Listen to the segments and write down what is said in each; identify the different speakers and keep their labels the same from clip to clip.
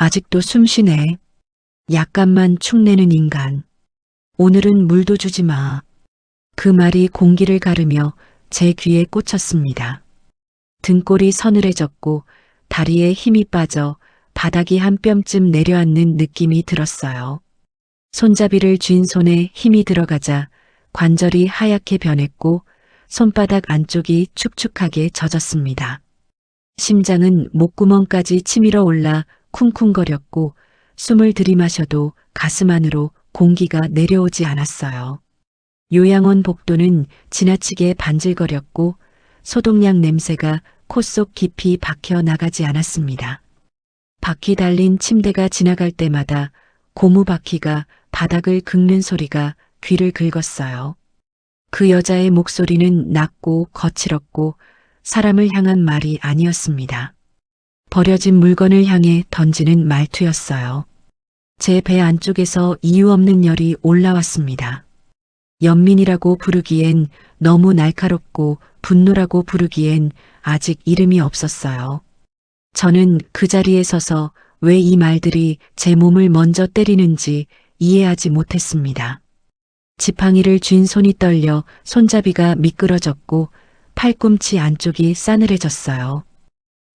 Speaker 1: 아직도 숨 쉬네. 약간만 축내는 인간. 오늘은 물도 주지 마. 그 말이 공기를 가르며 제 귀에 꽂혔습니다. 등골이 서늘해졌고 다리에 힘이 빠져 바닥이 한 뼘쯤 내려앉는 느낌이 들었어요. 손잡이를 쥔 손에 힘이 들어가자 관절이 하얗게 변했고 손바닥 안쪽이 축축하게 젖었습니다. 심장은 목구멍까지 치밀어 올라 쿵쿵거렸고 숨을 들이마셔도 가슴 안으로 공기가 내려오지 않았어요. 요양원 복도는 지나치게 반질거렸고 소독약 냄새가 코 속 깊이 박혀 나가지 않았습니다. 바퀴 달린 침대가 지나갈 때마다 고무 바퀴가 바닥을 긁는 소리가 귀를 긁었어요. 그 여자의 목소리는 낮고 거칠었고 사람을 향한 말이 아니었습니다. 버려진 물건을 향해 던지는 말투였어요. 제 배 안쪽에서 이유 없는 열이 올라왔습니다. 연민이라고 부르기엔 너무 날카롭고 분노라고 부르기엔 아직 이름이 없었어요. 저는 그 자리에 서서 왜 이 말들이 제 몸을 먼저 때리는지 이해하지 못했습니다. 지팡이를 쥔 손이 떨려 손잡이가 미끄러졌고 팔꿈치 안쪽이 싸늘해졌어요.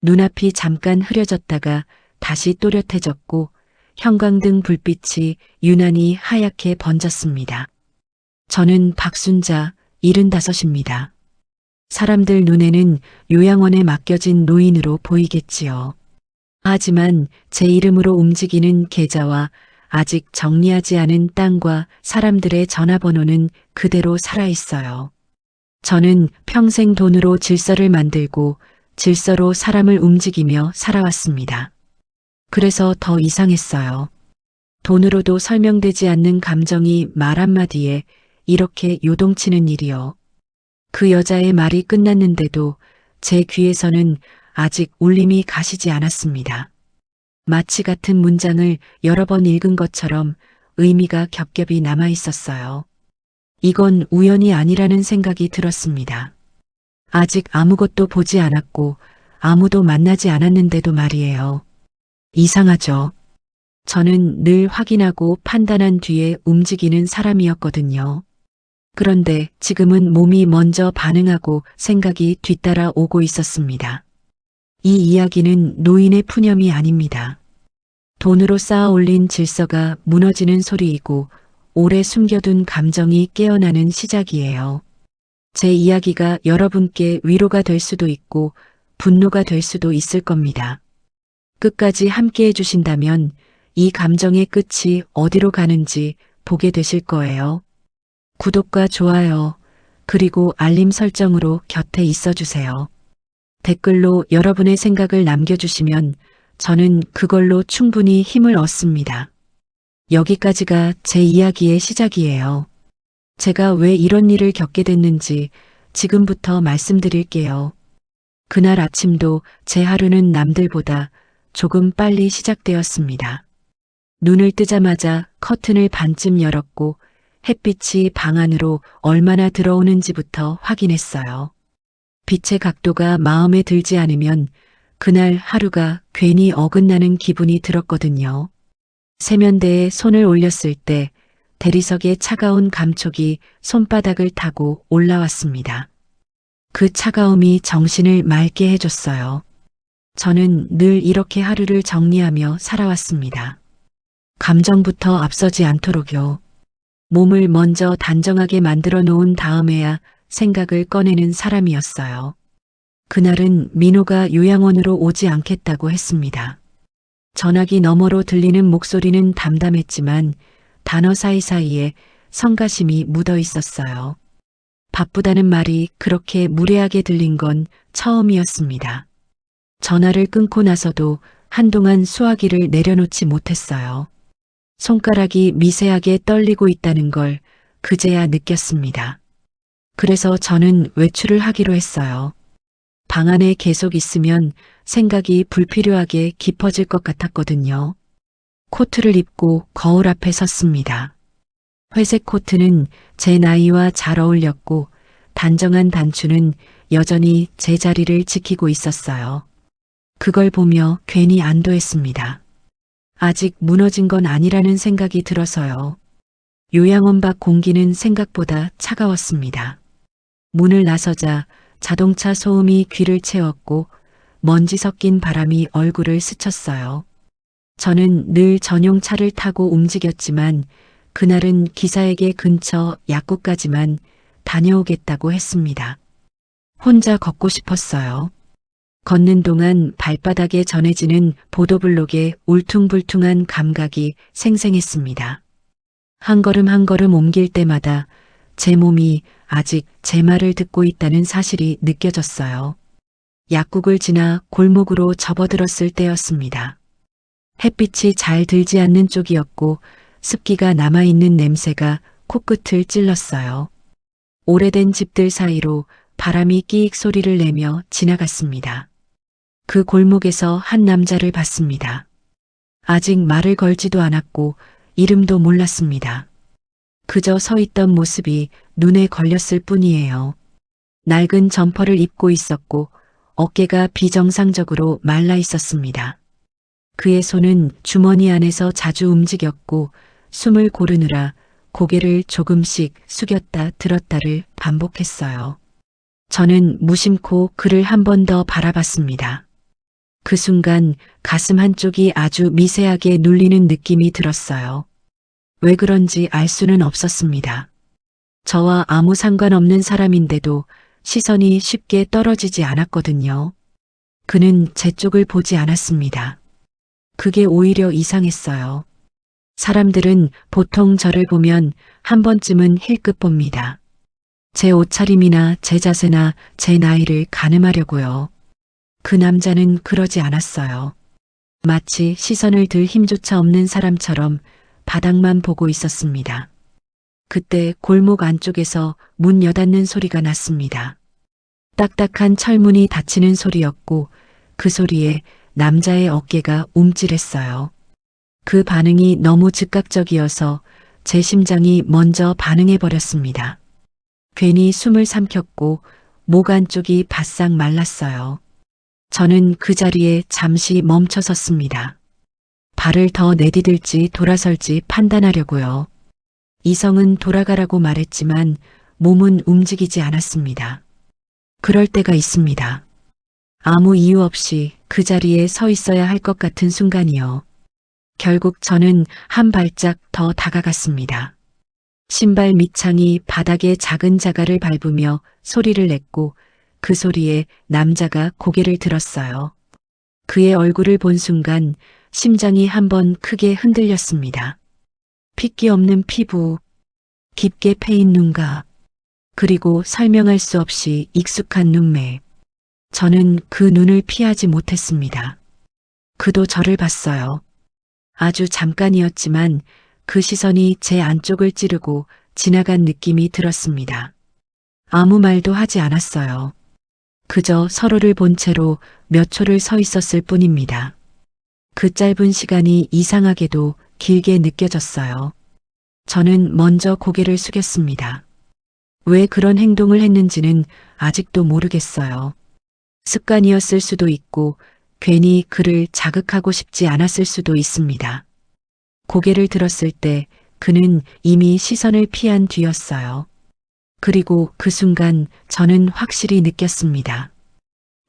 Speaker 1: 눈앞이 잠깐 흐려졌다가 다시 또렷해졌고 형광등 불빛이 유난히 하얗게 번졌습니다. 저는 박순자 75입니다. 사람들 눈에는 요양원에 맡겨진 노인으로 보이겠지요. 하지만 제 이름으로 움직이는 계좌와 아직 정리하지 않은 땅과 사람들의 전화번호는 그대로 살아있어요. 저는 평생 돈으로 질서를 만들고 질서로 사람을 움직이며 살아왔습니다. 그래서 더 이상했어요. 돈으로도 설명되지 않는 감정이 말 한마디에 이렇게 요동치는 일이요. 그 여자의 말이 끝났는데도 제 귀에서는 아직 울림이 가시지 않았습니다. 마치 같은 문장을 여러 번 읽은 것처럼 의미가 겹겹이 남아 있었어요. 이건 우연이 아니라는 생각이 들었습니다. 아직 아무것도 보지 않았고 아무도 만나지 않았는데도 말이에요. 이상하죠. 저는 늘 확인하고 판단한 뒤에 움직이는 사람이었거든요. 그런데 지금은 몸이 먼저 반응하고 생각이 뒤따라 오고 있었습니다. 이 이야기는 노인의 푸념이 아닙니다. 돈으로 쌓아 올린 질서가 무너지는 소리이고 오래 숨겨둔 감정이 깨어나는 시작이에요. 제 이야기가 여러분께 위로가 될 수도 있고 분노가 될 수도 있을 겁니다. 끝까지 함께 해주신다면 이 감정의 끝이 어디로 가는지 보게 되실 거예요. 구독과 좋아요, 그리고 알림 설정으로 곁에 있어주세요. 댓글로 여러분의 생각을 남겨주시면 저는 그걸로 충분히 힘을 얻습니다. 여기까지가 제 이야기의 시작이에요. 제가 왜 이런 일을 겪게 됐는지 지금부터 말씀드릴게요. 그날 아침도 제 하루는 남들보다 조금 빨리 시작되었습니다. 눈을 뜨자마자 커튼을 반쯤 열었고 햇빛이 방 안으로 얼마나 들어오는지부터 확인했어요. 빛의 각도가 마음에 들지 않으면 그날 하루가 괜히 어긋나는 기분이 들었거든요. 세면대에 손을 올렸을 때 대리석의 차가운 감촉이 손바닥을 타고 올라왔습니다. 그 차가움이 정신을 맑게 해줬어요. 저는 늘 이렇게 하루를 정리하며 살아왔습니다. 감정부터 앞서지 않도록요. 몸을 먼저 단정하게 만들어 놓은 다음에야 생각을 꺼내는 사람이었어요. 그날은 민호가 요양원으로 오지 않겠다고 했습니다. 전화기 너머로 들리는 목소리는 담담했지만 단어 사이사이에 성가심이 묻어 있었어요. 바쁘다는 말이 그렇게 무례하게 들린 건 처음이었습니다. 전화를 끊고 나서도 한동안 수화기를 내려놓지 못했어요. 손가락이 미세하게 떨리고 있다는 걸 그제야 느꼈습니다. 그래서 저는 외출을 하기로 했어요. 방 안에 계속 있으면 생각이 불필요하게 깊어질 것 같았거든요. 코트를 입고 거울 앞에 섰습니다. 회색 코트는 제 나이와 잘 어울렸고 단정한 단추는 여전히 제 자리를 지키고 있었어요. 그걸 보며 괜히 안도했습니다. 아직 무너진 건 아니라는 생각이 들어서요. 요양원 밖 공기는 생각보다 차가웠습니다. 문을 나서자 자동차 소음이 귀를 채웠고 먼지 섞인 바람이 얼굴을 스쳤어요. 저는 늘 전용 차를 타고 움직였지만 그날은 기사에게 근처 약국까지만 다녀오겠다고 했습니다. 혼자 걷고 싶었어요. 걷는 동안 발바닥에 전해지는 보도블록의 울퉁불퉁한 감각이 생생했습니다. 한 걸음 한 걸음 옮길 때마다 제 몸이 아직 제 말을 듣고 있다는 사실이 느껴졌어요. 약국을 지나 골목으로 접어들었을 때였습니다. 햇빛이 잘 들지 않는 쪽이었고 습기가 남아있는 냄새가 코끝을 찔렀어요. 오래된 집들 사이로 바람이 끼익 소리를 내며 지나갔습니다. 그 골목에서 한 남자를 봤습니다. 아직 말을 걸지도 않았고 이름도 몰랐습니다. 그저 서 있던 모습이 눈에 걸렸을 뿐이에요. 낡은 점퍼를 입고 있었고 어깨가 비정상적으로 말라 있었습니다. 그의 손은 주머니 안에서 자주 움직였고 숨을 고르느라 고개를 조금씩 숙였다 들었다를 반복했어요. 저는 무심코 그를 한 번 더 바라봤습니다. 그 순간 가슴 한쪽이 아주 미세하게 눌리는 느낌이 들었어요. 왜 그런지 알 수는 없었습니다. 저와 아무 상관없는 사람인데도 시선이 쉽게 떨어지지 않았거든요. 그는 제 쪽을 보지 않았습니다. 그게 오히려 이상했어요. 사람들은 보통 저를 보면 한 번쯤은 힐끗 봅니다. 제 옷차림이나 제 자세나 제 나이를 가늠하려고요. 그 남자는 그러지 않았어요. 마치 시선을 들 힘조차 없는 사람처럼 바닥만 보고 있었습니다. 그때 골목 안쪽에서 문 여닫는 소리가 났습니다. 딱딱한 철문이 닫히는 소리였고 그 소리에 남자의 어깨가 움찔했어요. 그 반응이 너무 즉각적이어서 제 심장이 먼저 반응해버렸습니다. 괜히 숨을 삼켰고 목 안쪽이 바싹 말랐어요. 저는 그 자리에 잠시 멈춰 섰습니다. 발을 더 내디딜지 돌아설지 판단하려고요. 이성은 돌아가라고 말했지만 몸은 움직이지 않았습니다. 그럴 때가 있습니다. 아무 이유 없이 그 자리에 서 있어야 할 것 같은 순간이요. 결국 저는 한 발짝 더 다가갔습니다. 신발 밑창이 바닥에 작은 자갈을 밟으며 소리를 냈고 그 소리에 남자가 고개를 들었어요. 그의 얼굴을 본 순간 심장이 한번 크게 흔들렸습니다. 핏기 없는 피부, 깊게 패인 눈가, 그리고 설명할 수 없이 익숙한 눈매. 저는 그 눈을 피하지 못했습니다. 그도 저를 봤어요. 아주 잠깐이었지만 그 시선이 제 안쪽을 찌르고 지나간 느낌이 들었습니다. 아무 말도 하지 않았어요. 그저 서로를 본 채로 몇 초를 서 있었을 뿐입니다. 그 짧은 시간이 이상하게도 길게 느껴졌어요. 저는 먼저 고개를 숙였습니다. 왜 그런 행동을 했는지는 아직도 모르겠어요. 습관이었을 수도 있고 괜히 그를 자극하고 싶지 않았을 수도 있습니다. 고개를 들었을 때 그는 이미 시선을 피한 뒤였어요. 그리고 그 순간 저는 확실히 느꼈습니다.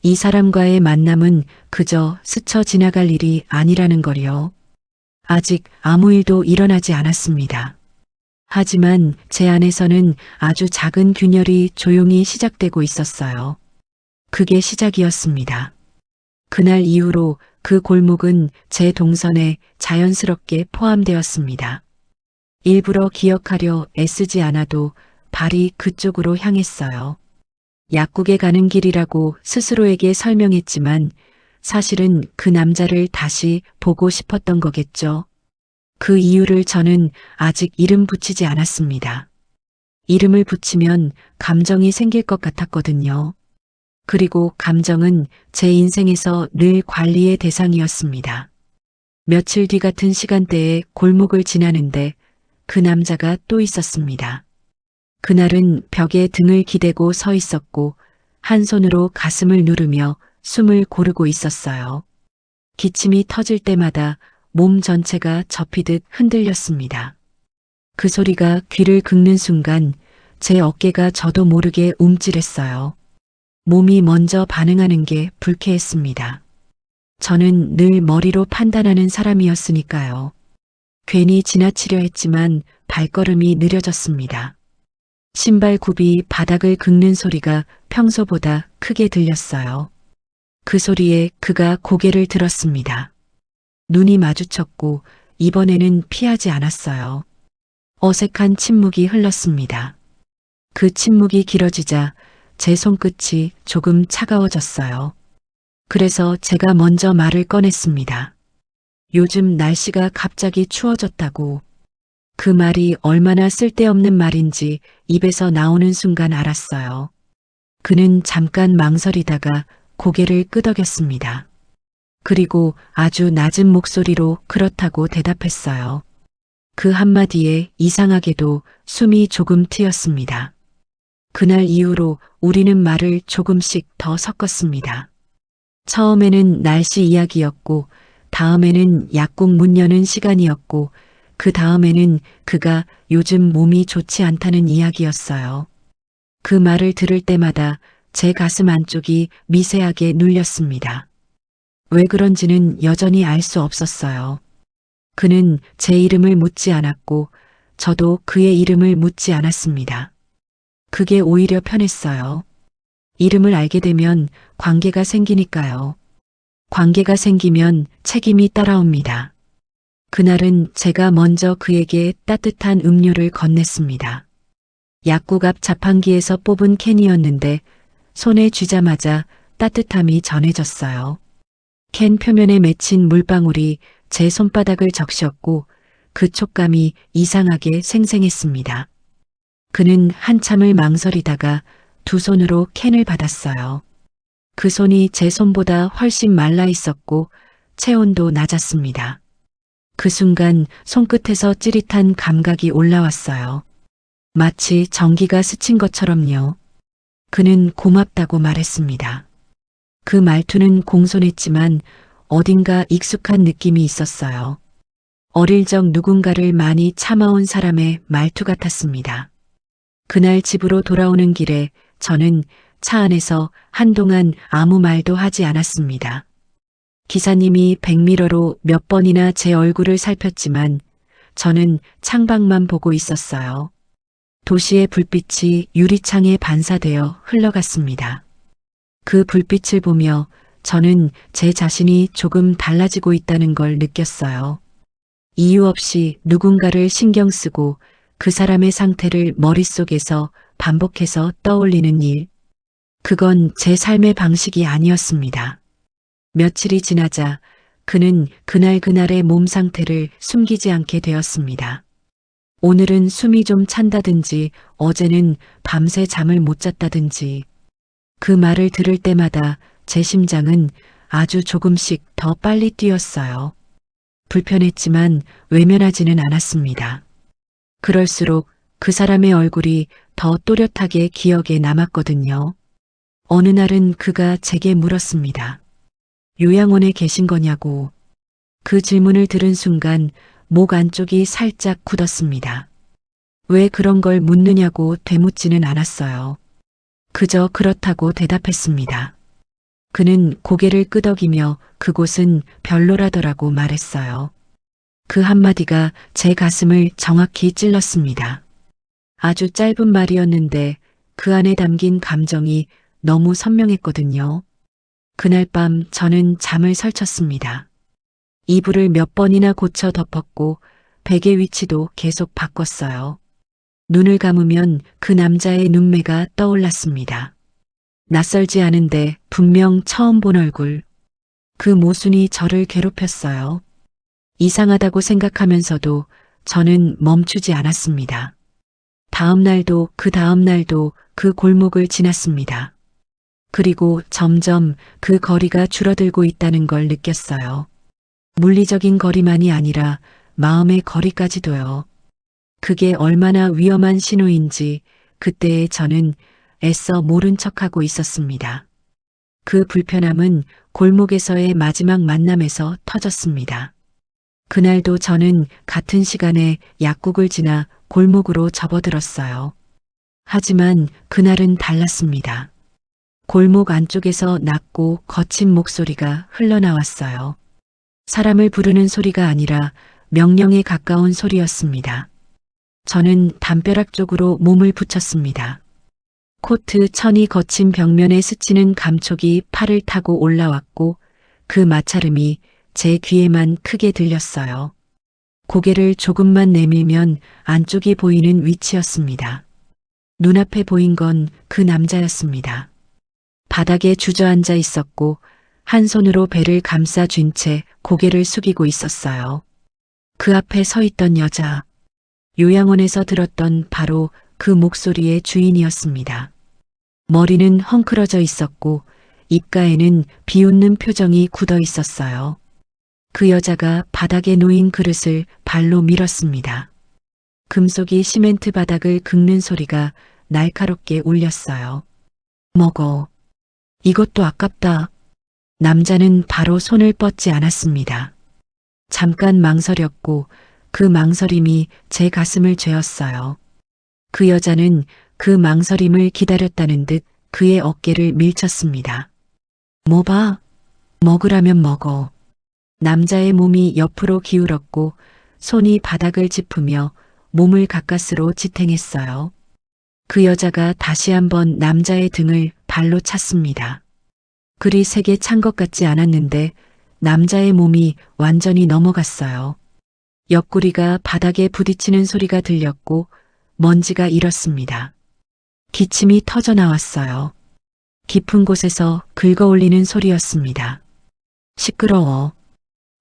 Speaker 1: 이 사람과의 만남은 그저 스쳐 지나갈 일이 아니라는 걸요. 아직 아무 일도 일어나지 않았습니다. 하지만 제 안에서는 아주 작은 균열이 조용히 시작되고 있었어요. 그게 시작이었습니다. 그날 이후로 그 골목은 제 동선에 자연스럽게 포함되었습니다. 일부러 기억하려 애쓰지 않아도 발이 그쪽으로 향했어요. 약국에 가는 길이라고 스스로에게 설명했지만 사실은 그 남자를 다시 보고 싶었던 거겠죠. 그 이유를 저는 아직 이름 붙이지 않았습니다. 이름을 붙이면 감정이 생길 것 같았거든요. 그리고 감정은 제 인생에서 늘 관리의 대상이었습니다. 며칠 뒤 같은 시간대에 골목을 지나는데 그 남자가 또 있었습니다. 그날은 벽에 등을 기대고 서 있었고 한 손으로 가슴을 누르며 숨을 고르고 있었어요. 기침이 터질 때마다 몸 전체가 접히듯 흔들렸습니다. 그 소리가 귀를 긁는 순간 제 어깨가 저도 모르게 움찔했어요. 몸이 먼저 반응하는 게 불쾌했습니다. 저는 늘 머리로 판단하는 사람이었으니까요. 괜히 지나치려 했지만 발걸음이 느려졌습니다. 신발 굽이 바닥을 긁는 소리가 평소보다 크게 들렸어요. 그 소리에 그가 고개를 들었습니다. 눈이 마주쳤고 이번에는 피하지 않았어요. 어색한 침묵이 흘렀습니다. 그 침묵이 길어지자 제 손끝이 조금 차가워졌어요. 그래서 제가 먼저 말을 꺼냈습니다. 요즘 날씨가 갑자기 추워졌다고. 그 말이 얼마나 쓸데없는 말인지 입에서 나오는 순간 알았어요. 그는 잠깐 망설이다가 고개를 끄덕였습니다. 그리고 아주 낮은 목소리로 그렇다고 대답했어요. 그 한마디에 이상하게도 숨이 조금 트였습니다. 그날 이후로 우리는 말을 조금씩 더 섞었습니다. 처음에는 날씨 이야기였고, 다음에는 약국 문 여는 시간이었고, 그 다음에는 그가 요즘 몸이 좋지 않다는 이야기였어요. 그 말을 들을 때마다 제 가슴 안쪽이 미세하게 눌렸습니다. 왜 그런지는 여전히 알 수 없었어요. 그는 제 이름을 묻지 않았고, 저도 그의 이름을 묻지 않았습니다. 그게 오히려 편했어요. 이름을 알게 되면 관계가 생기니까요. 관계가 생기면 책임이 따라옵니다. 그날은 제가 먼저 그에게 따뜻한 음료를 건넸습니다. 약국 앞 자판기에서 뽑은 캔이었는데 손에 쥐자마자 따뜻함이 전해졌어요. 캔 표면에 맺힌 물방울이 제 손바닥을 적셨고 그 촉감이 이상하게 생생했습니다. 그는 한참을 망설이다가 두 손으로 캔을 받았어요. 그 손이 제 손보다 훨씬 말라 있었고 체온도 낮았습니다. 그 순간 손끝에서 찌릿한 감각이 올라왔어요. 마치 전기가 스친 것처럼요. 그는 고맙다고 말했습니다. 그 말투는 공손했지만 어딘가 익숙한 느낌이 있었어요. 어릴 적 누군가를 많이 참아온 사람의 말투 같았습니다. 그날 집으로 돌아오는 길에 저는 차 안에서 한동안 아무 말도 하지 않았습니다. 기사님이 백미러로 몇 번이나 제 얼굴을 살폈지만 저는 창밖만 보고 있었어요. 도시의 불빛이 유리창에 반사되어 흘러갔습니다. 그 불빛을 보며 저는 제 자신이 조금 달라지고 있다는 걸 느꼈어요. 이유 없이 누군가를 신경 쓰고 그 사람의 상태를 머릿속에서 반복해서 떠올리는 일. 그건 제 삶의 방식이 아니었습니다. 며칠이 지나자 그는 그날의 몸 상태를 숨기지 않게 되었습니다. 오늘은 숨이 좀 찬다든지 어제는 밤새 잠을 못 잤다든지 그 말을 들을 때마다 제 심장은 아주 조금씩 더 빨리 뛰었어요. 불편했지만 외면하지는 않았습니다. 그럴수록 그 사람의 얼굴이 더 또렷하게 기억에 남았거든요. 어느 날은 그가 제게 물었습니다. 요양원에 계신 거냐고. 그 질문을 들은 순간 목 안쪽이 살짝 굳었습니다. 왜 그런 걸 묻느냐고 되묻지는 않았어요. 그저 그렇다고 대답했습니다. 그는 고개를 끄덕이며 그곳은 별로라더라고 말했어요. 그 한마디가 제 가슴을 정확히 찔렀습니다. 아주 짧은 말이었는데 그 안에 담긴 감정이 너무 선명했거든요. 그날 밤 저는 잠을 설쳤습니다. 이불을 몇 번이나 고쳐 덮었고 베개 위치도 계속 바꿨어요. 눈을 감으면 그 남자의 눈매가 떠올랐습니다. 낯설지 않은데 분명 처음 본 얼굴. 그 모순이 저를 괴롭혔어요. 이상하다고 생각하면서도 저는 멈추지 않았습니다. 다음 날도 그 다음 날도 그 골목을 지났습니다. 그리고 점점 그 거리가 줄어들고 있다는 걸 느꼈어요. 물리적인 거리만이 아니라 마음의 거리까지도요. 그게 얼마나 위험한 신호인지 그때의 저는 애써 모른 척하고 있었습니다. 그 불편함은 골목에서의 마지막 만남에서 터졌습니다. 그날도 저는 같은 시간에 약국을 지나 골목으로 접어들었어요. 하지만 그날은 달랐습니다. 골목 안쪽에서 낮고 거친 목소리가 흘러나왔어요. 사람을 부르는 소리가 아니라 명령에 가까운 소리였습니다. 저는 담벼락 쪽으로 몸을 붙였습니다. 코트 천이 거친 벽면에 스치는 감촉이 팔을 타고 올라왔고 그 마찰음이 제 귀에만 크게 들렸어요. 고개를 조금만 내밀면 안쪽이 보이는 위치였습니다. 눈앞에 보인 건 그 남자였습니다. 바닥에 주저앉아 있었고 한 손으로 배를 감싸 쥔 채 고개를 숙이고 있었어요. 그 앞에 서 있던 여자, 요양원에서 들었던 바로 그 목소리의 주인이었습니다. 머리는 헝클어져 있었고 입가에는 비웃는 표정이 굳어 있었어요. 그 여자가 바닥에 놓인 그릇을 발로 밀었습니다. 금속이 시멘트 바닥을 긁는 소리가 날카롭게 울렸어요. 먹어. 이것도 아깝다. 남자는 바로 손을 뻗지 않았습니다. 잠깐 망설였고 그 망설임이 제 가슴을 죄었어요. 그 여자는 그 망설임을 기다렸다는 듯 그의 어깨를 밀쳤습니다. 뭐 봐? 먹으라면 먹어. 남자의 몸이 옆으로 기울었고 손이 바닥을 짚으며 몸을 가까스로 지탱했어요. 그 여자가 다시 한번 남자의 등을 발로 찼습니다. 그리 세게 찬 것 같지 않았는데 남자의 몸이 완전히 넘어갔어요. 옆구리가 바닥에 부딪히는 소리가 들렸고 먼지가 일었습니다. 기침이 터져 나왔어요. 깊은 곳에서 긁어올리는 소리였습니다. 시끄러워.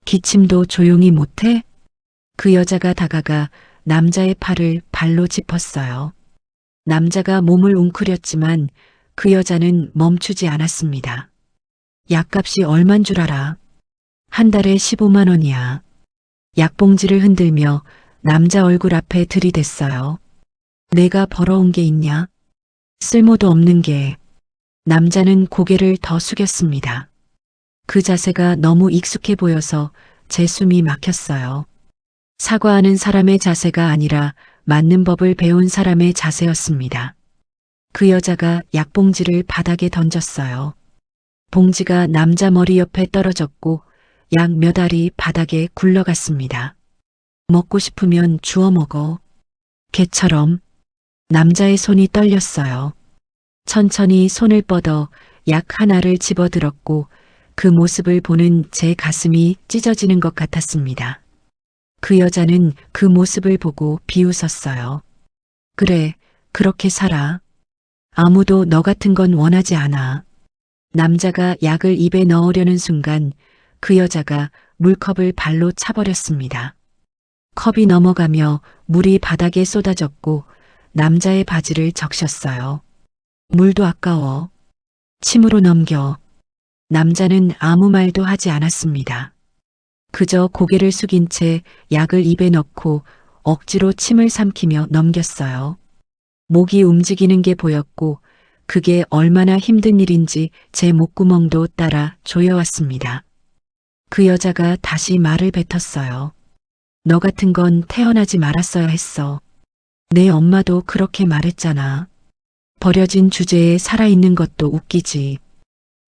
Speaker 1: 기침도 조용히 못해? 그 여자가 다가가 남자의 팔을 발로 짚었어요. 남자가 몸을 웅크렸지만 그 여자는 멈추지 않았습니다. 약값이 얼만 줄 알아? 한 달에 15만 원이야. 약봉지를 흔들며 남자 얼굴 앞에 들이댔어요. 내가 벌어온 게 있냐? 쓸모도 없는 게. 남자는 고개를 더 숙였습니다. 그 자세가 너무 익숙해 보여서 제 숨이 막혔어요. 사과하는 사람의 자세가 아니라 맞는 법을 배운 사람의 자세였습니다. 그 여자가 약봉지를 바닥에 던졌어요. 봉지가 남자 머리 옆에 떨어졌고 약 몇 알이 바닥에 굴러갔습니다. 먹고 싶으면 주워 먹어. 개처럼. 남자의 손이 떨렸어요. 천천히 손을 뻗어 약 하나를 집어들었고 그 모습을 보는 제 가슴이 찢어지는 것 같았습니다. 그 여자는 그 모습을 보고 비웃었어요. 그래, 그렇게 살아. 아무도 너 같은 건 원하지 않아. 남자가 약을 입에 넣으려는 순간 그 여자가 물컵을 발로 차버렸습니다. 컵이 넘어가며 물이 바닥에 쏟아졌고 남자의 바지를 적셨어요. 물도 아까워. 침으로 넘겨. 남자는 아무 말도 하지 않았습니다. 그저 고개를 숙인 채 약을 입에 넣고 억지로 침을 삼키며 넘겼어요. 목이 움직이는 게 보였고 그게 얼마나 힘든 일인지 제 목구멍도 따라 조여왔습니다. 그 여자가 다시 말을 뱉었어요. 너 같은 건 태어나지 말았어야 했어. 내 엄마도 그렇게 말했잖아. 버려진 주제에 살아있는 것도 웃기지.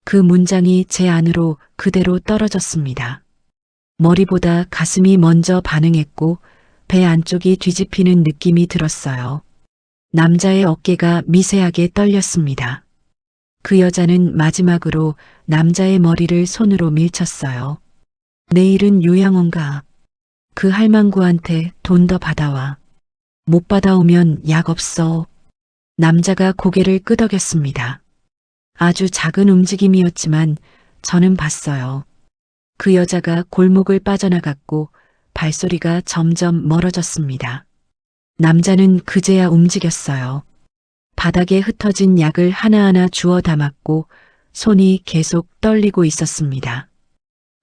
Speaker 1: 그 문장이 제 안으로 그대로 떨어졌습니다. 머리보다 가슴이 먼저 반응했고 배 안쪽이 뒤집히는 느낌이 들었어요. 남자의 어깨가 미세하게 떨렸습니다. 그 여자는 마지막으로 남자의 머리를 손으로 밀쳤어요. 내일은 요양원 가. 그 할망구한테 돈 더 받아와. 못 받아오면 약 없어. 남자가 고개를 끄덕였습니다. 아주 작은 움직임이었지만 저는 봤어요. 그 여자가 골목을 빠져나갔고 발소리가 점점 멀어졌습니다. 남자는 그제야 움직였어요. 바닥에 흩어진 약을 하나하나 주워 담았고 손이 계속 떨리고 있었습니다.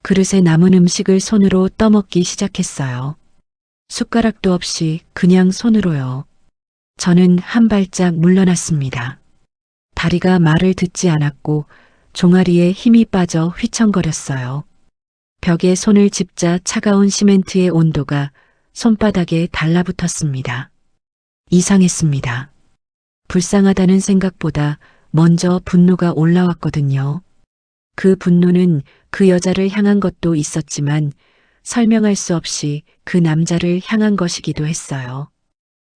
Speaker 1: 그릇에 남은 음식을 손으로 떠먹기 시작했어요. 숟가락도 없이 그냥 손으로요. 저는 한 발짝 물러났습니다. 다리가 말을 듣지 않았고 종아리에 힘이 빠져 휘청거렸어요. 벽에 손을 짚자 차가운 시멘트의 온도가 손바닥에 달라붙었습니다. 이상했습니다. 불쌍하다는 생각보다 먼저 분노가 올라왔거든요. 그 분노는 그 여자를 향한 것도 있었지만 설명할 수 없이 그 남자를 향한 것이기도 했어요.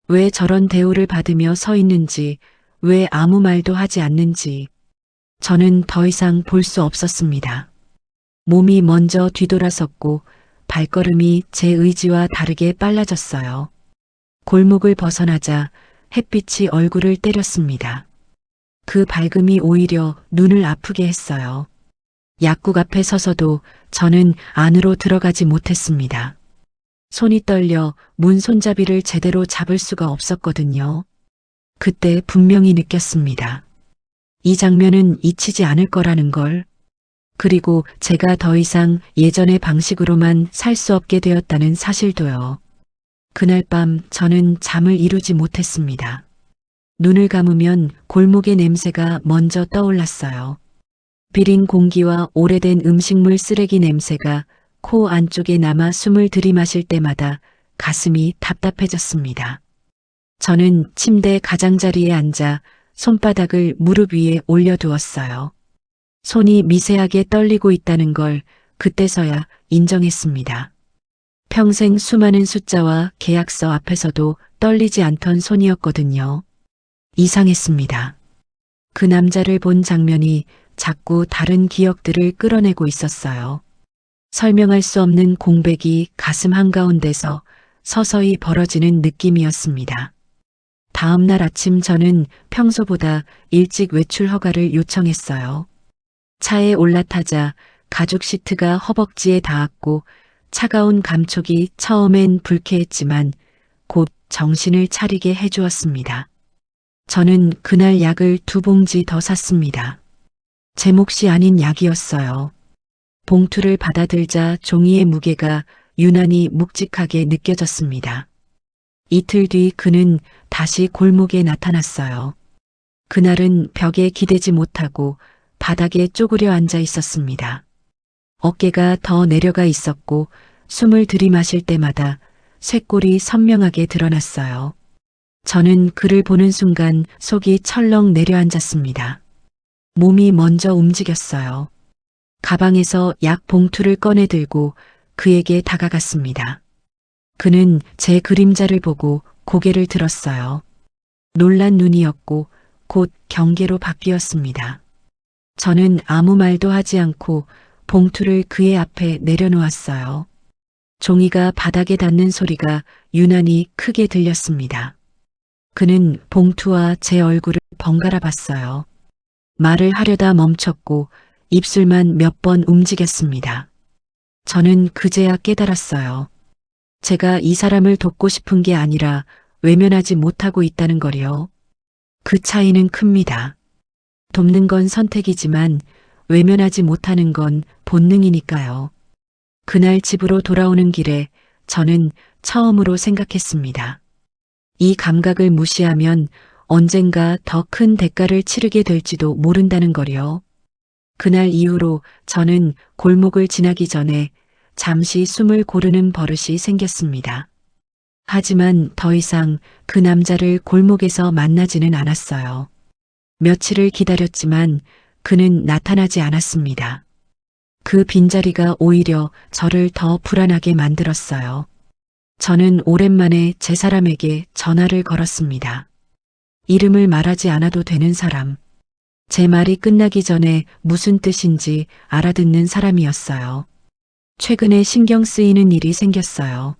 Speaker 1: 왜 저런 대우를 받으며 서 있는지, 왜 아무 말도 하지 않는지, 저는 더 이상 볼 수 없었습니다. 몸이 먼저 뒤돌아섰고 발걸음이 제 의지와 다르게 빨라졌어요. 골목을 벗어나자 햇빛이 얼굴을 때렸습니다. 그 밝음이 오히려 눈을 아프게 했어요. 약국 앞에 서서도 저는 안으로 들어가지 못했습니다. 손이 떨려 문 손잡이를 제대로 잡을 수가 없었거든요. 그때 분명히 느꼈습니다. 이 장면은 잊히지 않을 거라는 걸. 그리고 제가 더 이상 예전의 방식으로만 살 수 없게 되었다는 사실도요. 그날 밤 저는 잠을 이루지 못했습니다. 눈을 감으면 골목의 냄새가 먼저 떠올랐어요. 비린 공기와 오래된 음식물 쓰레기 냄새가 코 안쪽에 남아 숨을 들이마실 때마다 가슴이 답답해졌습니다. 저는 침대 가장자리에 앉아 손바닥을 무릎 위에 올려두었어요. 손이 미세하게 떨리고 있다는 걸 그때서야 인정했습니다. 평생 수많은 숫자와 계약서 앞에서도 떨리지 않던 손이었거든요. 이상했습니다. 그 남자를 본 장면이 자꾸 다른 기억들을 끌어내고 있었어요. 설명할 수 없는 공백이 가슴 한가운데서 서서히 벌어지는 느낌이었습니다. 다음 날 아침 저는 평소보다 일찍 외출 허가를 요청했어요. 차에 올라타자 가죽 시트가 허벅지에 닿았고 차가운 감촉이 처음엔 불쾌했지만 곧 정신을 차리게 해주었습니다. 저는 그날 약을 2봉지 더 샀습니다. 제 몫이 아닌 약이었어요. 봉투를 받아들자 종이의 무게가 유난히 묵직하게 느껴졌습니다. 이틀 뒤 그는 다시 골목에 나타났어요. 그날은 벽에 기대지 못하고 바닥에 쪼그려 앉아 있었습니다. 어깨가 더 내려가 있었고 숨을 들이마실 때마다 쇄골이 선명하게 드러났어요. 저는 그를 보는 순간 속이 철렁 내려앉았습니다. 몸이 먼저 움직였어요. 가방에서 약 봉투를 꺼내 들고 그에게 다가갔습니다. 그는 제 그림자를 보고 고개를 들었어요. 놀란 눈이었고 곧 경계로 바뀌었습니다. 저는 아무 말도 하지 않고 봉투를 그의 앞에 내려놓았어요. 종이가 바닥에 닿는 소리가 유난히 크게 들렸습니다. 그는 봉투와 제 얼굴을 번갈아 봤어요. 말을 하려다 멈췄고 입술만 몇 번 움직였습니다. 저는 그제야 깨달았어요. 제가 이 사람을 돕고 싶은 게 아니라 외면하지 못하고 있다는 거요. 그 차이는 큽니다. 돕는 건 선택이지만 외면하지 못하는 건 본능이니까요. 그날 집으로 돌아오는 길에 저는 처음으로 생각했습니다. 이 감각을 무시하면 언젠가 더 큰 대가를 치르게 될지도 모른다는 거요. 그날 이후로 저는 골목을 지나기 전에 잠시 숨을 고르는 버릇이 생겼습니다. 하지만 더 이상 그 남자를 골목에서 만나지는 않았어요. 며칠을 기다렸지만 그는 나타나지 않았습니다. 그 빈자리가 오히려 저를 더 불안하게 만들었어요. 저는 오랜만에 제 사람에게 전화를 걸었습니다. 이름을 말하지 않아도 되는 사람. 제 말이 끝나기 전에 무슨 뜻인지 알아듣는 사람이었어요. 최근에 신경 쓰이는 일이 생겼어요.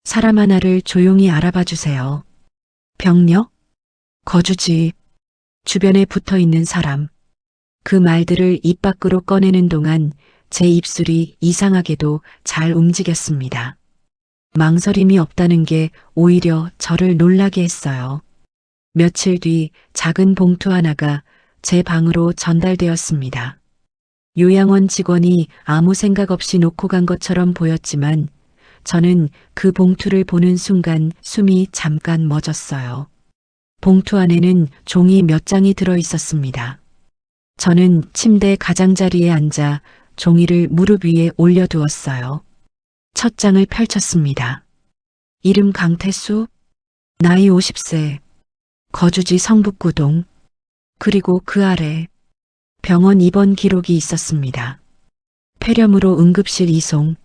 Speaker 1: 사람 하나를 조용히 알아봐 주세요. 병력? 거주지? 주변에 붙어 있는 사람. 그 말들을 입 밖으로 꺼내는 동안 제 입술이 이상하게도 잘 움직였습니다. 망설임이 없다는 게 오히려 저를 놀라게 했어요. 며칠 뒤 작은 봉투 하나가 제 방으로 전달되었습니다. 요양원 직원이 아무 생각 없이 놓고 간 것처럼 보였지만 저는 그 봉투를 보는 순간 숨이 잠깐 멎었어요. 봉투 안에는 종이 몇 장이 들어 있었습니다. 저는 침대 가장자리에 앉아 종이를 무릎 위에 올려두었어요. 첫 장을 펼쳤습니다. 이름 강태수, 나이 50세, 거주지 성북구동, 그리고 그 아래 병원 입원 기록이 있었습니다. 폐렴으로 응급실 이송,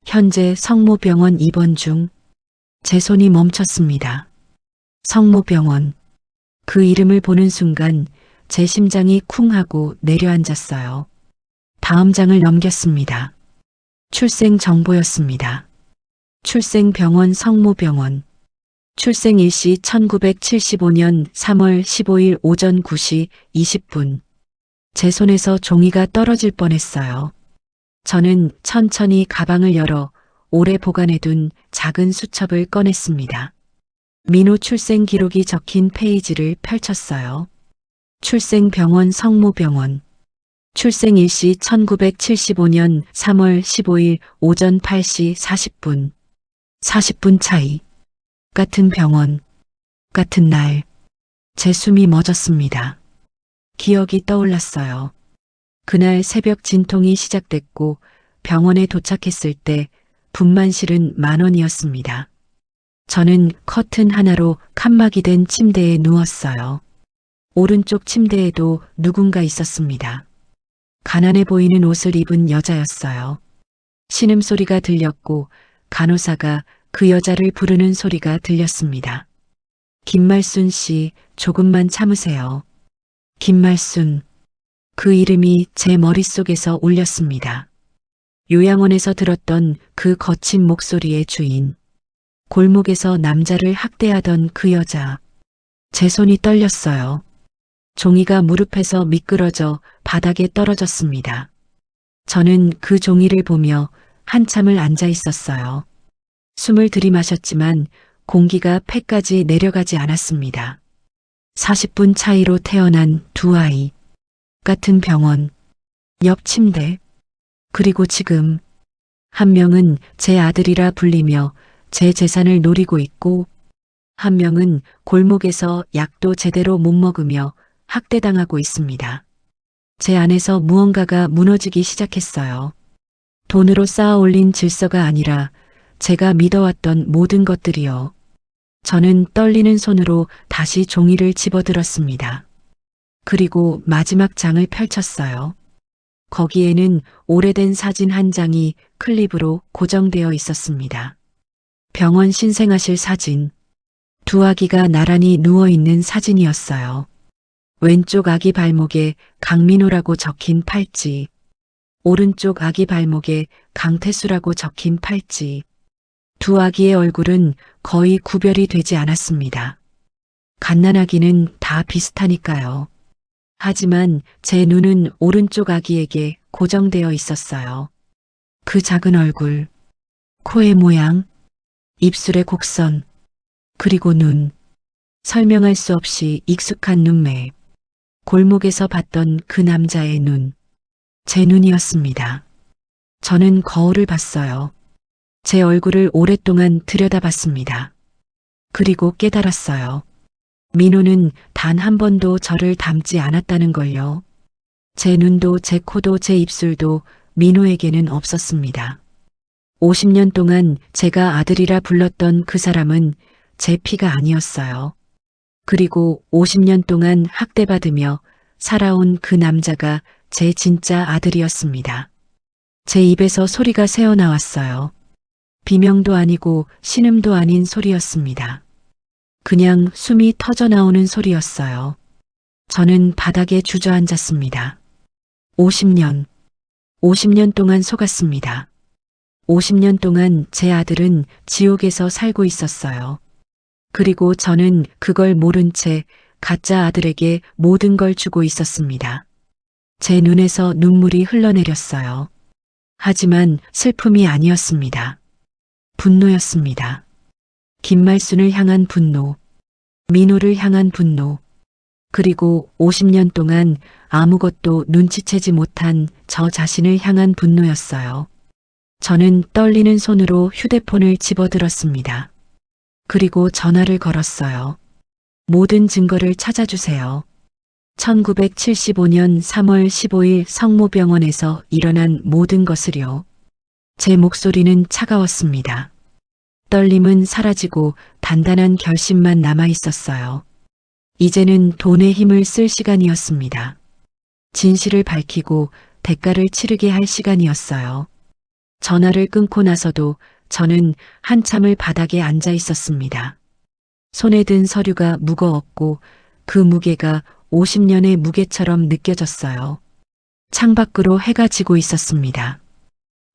Speaker 1: 현재 성모병원 입원 중. 제 손이 멈췄습니다. 성모병원. 그 이름을 보는 순간 제 심장이 쿵 하고 내려앉았어요. 다음 장을 넘겼습니다. 출생 정보였습니다. 출생병원 성모병원. 출생 일시 1975년 3월 15일 오전 9시 20분. 제 손에서 종이가 떨어질 뻔했어요. 저는 천천히 가방을 열어 오래 보관해둔 작은 수첩을 꺼냈습니다. 민호 출생 기록이 적힌 페이지를 펼쳤어요. 출생병원 성모병원. 출생 일시 1975년 3월 15일 오전 8시 40분. 40분 차이. 같은 병원. 같은 날. 제 숨이 멎었습니다. 기억이 떠올랐어요. 그날 새벽 진통이 시작됐고 병원에 도착했을 때 분만실은 10,000원이었습니다. 저는 커튼 하나로 칸막이 된 침대에 누웠어요. 오른쪽 침대에도 누군가 있었습니다. 가난해 보이는 옷을 입은 여자였어요. 신음소리가 들렸고 간호사가 그 여자를 부르는 소리가 들렸습니다. 김말순 씨, 조금만 참으세요. 김말순. 그 이름이 제 머릿속에서 울렸습니다. 요양원에서 들었던 그 거친 목소리의 주인. 골목에서 남자를 학대하던 그 여자. 제 손이 떨렸어요. 종이가 무릎에서 미끄러져 바닥에 떨어졌습니다. 저는 그 종이를 보며 한참을 앉아 있었어요. 숨을 들이마셨지만 공기가 폐까지 내려가지 않았습니다. 40분 차이로 태어난 두 아이. 같은 병원. 옆 침대. 그리고 지금 한 명은 제 아들이라 불리며 제 재산을 노리고 있고 한 명은 골목에서 약도 제대로 못 먹으며 학대당하고 있습니다. 제 안에서 무언가가 무너지기 시작했어요. 돈으로 쌓아 올린 질서가 아니라 제가 믿어왔던 모든 것들이요. 저는 떨리는 손으로 다시 종이를 집어들었습니다. 그리고 마지막 장을 펼쳤어요. 거기에는 오래된 사진 한 장이 클립으로 고정되어 있었습니다. 병원 신생아실 사진. 두 아기가 나란히 누워있는 사진이었어요. 왼쪽 아기 발목에 강민호라고 적힌 팔찌. 오른쪽 아기 발목에 강태수라고 적힌 팔찌. 두 아기의 얼굴은 거의 구별이 되지 않았습니다. 갓난아기는 다 비슷하니까요. 하지만 제 눈은 오른쪽 아기에게 고정되어 있었어요. 그 작은 얼굴, 코의 모양, 입술의 곡선, 그리고 눈. 설명할 수 없이 익숙한 눈매. 골목에서 봤던 그 남자의 눈. 제 눈이었습니다. 저는 거울을 봤어요. 제 얼굴을 오랫동안 들여다봤습니다. 그리고 깨달았어요. 민호는 단 한 번도 저를 닮지 않았다는 걸요. 제 눈도 제 코도 제 입술도 민호에게는 없었습니다. 50년 동안 제가 아들이라 불렀던 그 사람은 제 피가 아니었어요. 그리고 50년 동안 학대받으며 살아온 그 남자가 제 진짜 아들이었습니다. 제 입에서 소리가 새어나왔어요. 비명도 아니고 신음도 아닌 소리였습니다. 그냥 숨이 터져나오는 소리였어요. 저는 바닥에 주저앉았습니다. 50년 동안 속았습니다. 50년 동안 제 아들은 지옥에서 살고 있었어요. 그리고 저는 그걸 모른 채 가짜 아들에게 모든 걸 주고 있었습니다. 제 눈에서 눈물이 흘러내렸어요. 하지만 슬픔이 아니었습니다. 분노였습니다. 김말순을 향한 분노, 민호를 향한 분노, 그리고 50년 동안 아무것도 눈치채지 못한 저 자신을 향한 분노였어요. 저는 떨리는 손으로 휴대폰을 집어들었습니다. 그리고 전화를 걸었어요. 모든 증거를 찾아주세요. 1975년 3월 15일 성모병원에서 일어난 모든 것을요. 제 목소리는 차가웠습니다. 떨림은 사라지고 단단한 결심만 남아 있었어요. 이제는 돈의 힘을 쓸 시간이었습니다. 진실을 밝히고 대가를 치르게 할 시간이었어요. 전화를 끊고 나서도 저는 한참을 바닥에 앉아 있었습니다. 손에 든 서류가 무거웠고 그 무게가 50년의 무게처럼 느껴졌어요. 창밖으로 해가 지고 있었습니다.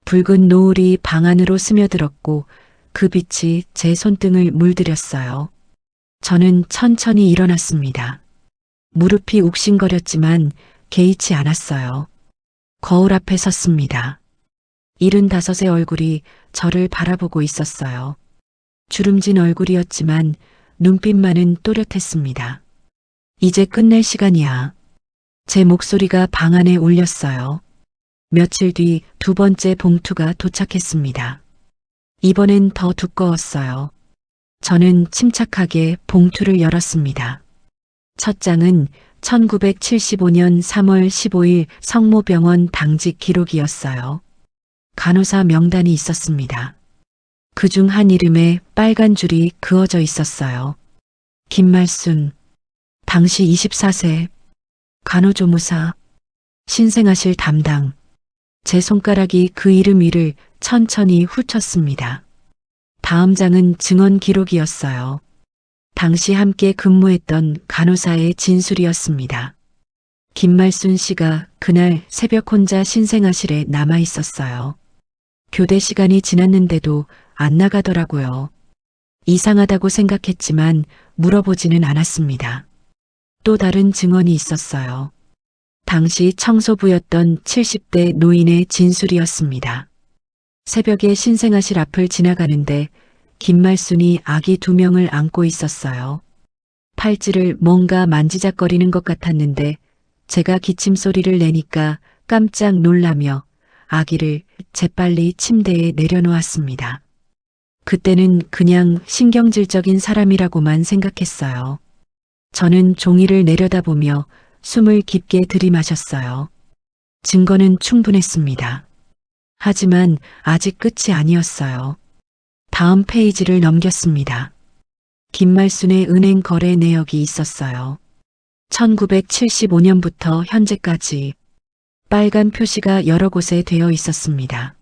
Speaker 1: 붉은 노을이 방 안으로 스며들었고 그 빛이 제 손등을 물들였어요. 저는 천천히 일어났습니다. 무릎이 욱신거렸지만 개의치 않았어요. 거울 앞에 섰습니다. 75의 얼굴이 저를 바라보고 있었어요. 주름진 얼굴이었지만 눈빛만은 또렷했습니다. 이제 끝낼 시간이야. 제 목소리가 방 안에 울렸어요. 며칠 뒤 두 번째 봉투가 도착했습니다. 이번엔 더 두꺼웠어요. 저는 침착하게 봉투를 열었습니다. 첫 장은 1975년 3월 15일 성모병원 당직 기록이었어요. 간호사 명단이 있었습니다. 그중 한 이름에 빨간 줄이 그어져 있었어요. 김말순, 당시 24세, 간호조무사, 신생아실 담당. 제 손가락이 그 이름 위를 천천히 훑었습니다. 다음 장은 증언 기록이었어요. 당시 함께 근무했던 간호사의 진술이었습니다. 김말순 씨가 그날 새벽 혼자 신생아실에 남아 있었어요. 교대 시간이 지났는데도 안 나가더라고요. 이상하다고 생각했지만 물어보지는 않았습니다. 또 다른 증언이 있었어요. 당시 청소부였던 70대 노인의 진술이었습니다. 새벽에 신생아실 앞을 지나가는데 김말순이 아기 2명을 안고 있었어요. 팔찌를 뭔가 만지작거리는 것 같았는데 제가 기침 소리를 내니까 깜짝 놀라며 아기를 재빨리 침대에 내려놓았습니다. 그때는 그냥 신경질적인 사람이라고만 생각했어요. 저는 종이를 내려다보며 숨을 깊게 들이마셨어요. 증거는 충분했습니다. 하지만 아직 끝이 아니었어요. 다음 페이지를 넘겼습니다. 김말순의 은행 거래 내역이 있었어요. 1975년부터 현재까지 빨간 표시가 여러 곳에 되어 있었습니다.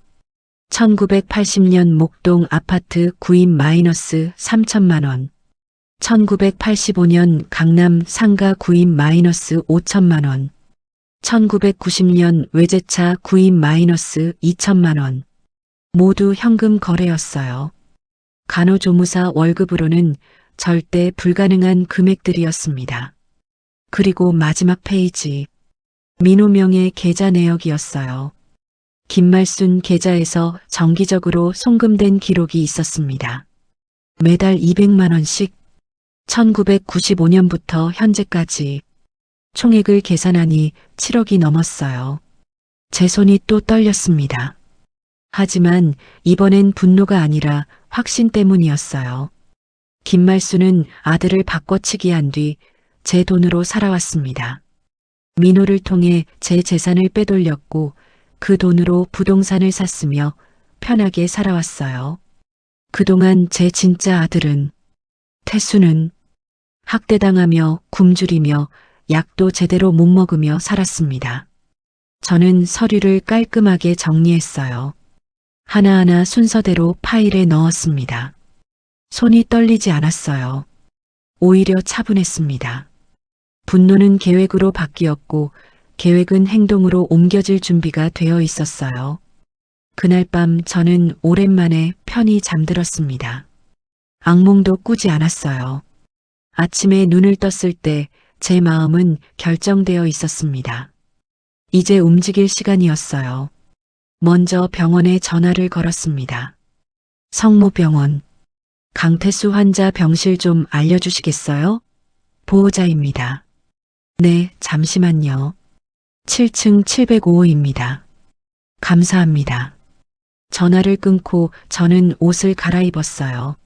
Speaker 1: 1980년 목동 아파트 구입 마이너스 3천만 원, 1985년 강남 상가 구입 마이너스 5천만 원, 1990년 외제차 구입 마이너스 2천만 원. 모두 현금 거래였어요. 간호조무사 월급으로는 절대 불가능한 금액들이었습니다. 그리고 마지막 페이지. 민호명의 계좌 내역이었어요. 김말순 계좌에서 정기적으로 송금된 기록이 있었습니다. 매달 200만 원씩 1995년부터 현재까지 총액을 계산하니 7억이 넘었어요. 제 손이 또 떨렸습니다. 하지만 이번엔 분노가 아니라 확신 때문이었어요. 김말순은 아들을 바꿔치기 한 뒤 제 돈으로 살아왔습니다. 민호를 통해 제 재산을 빼돌렸고 그 돈으로 부동산을 샀으며 편하게 살아왔어요. 그동안 제 진짜 아들은, 태수는 학대당하며 굶주리며 약도 제대로 못 먹으며 살았습니다. 저는 서류를 깔끔하게 정리했어요. 하나하나 순서대로 파일에 넣었습니다. 손이 떨리지 않았어요. 오히려 차분했습니다. 분노는 계획으로 바뀌었고 계획은 행동으로 옮겨질 준비가 되어 있었어요. 그날 밤 저는 오랜만에 편히 잠들었습니다. 악몽도 꾸지 않았어요. 아침에 눈을 떴을 때 제 마음은 결정되어 있었습니다. 이제 움직일 시간이었어요. 먼저 병원에 전화를 걸었습니다. 성모병원. 강태수 환자 병실 좀 알려주시겠어요? 보호자입니다. 네, 잠시만요. 7층 705호입니다. 감사합니다. 전화를 끊고 저는 옷을 갈아입었어요.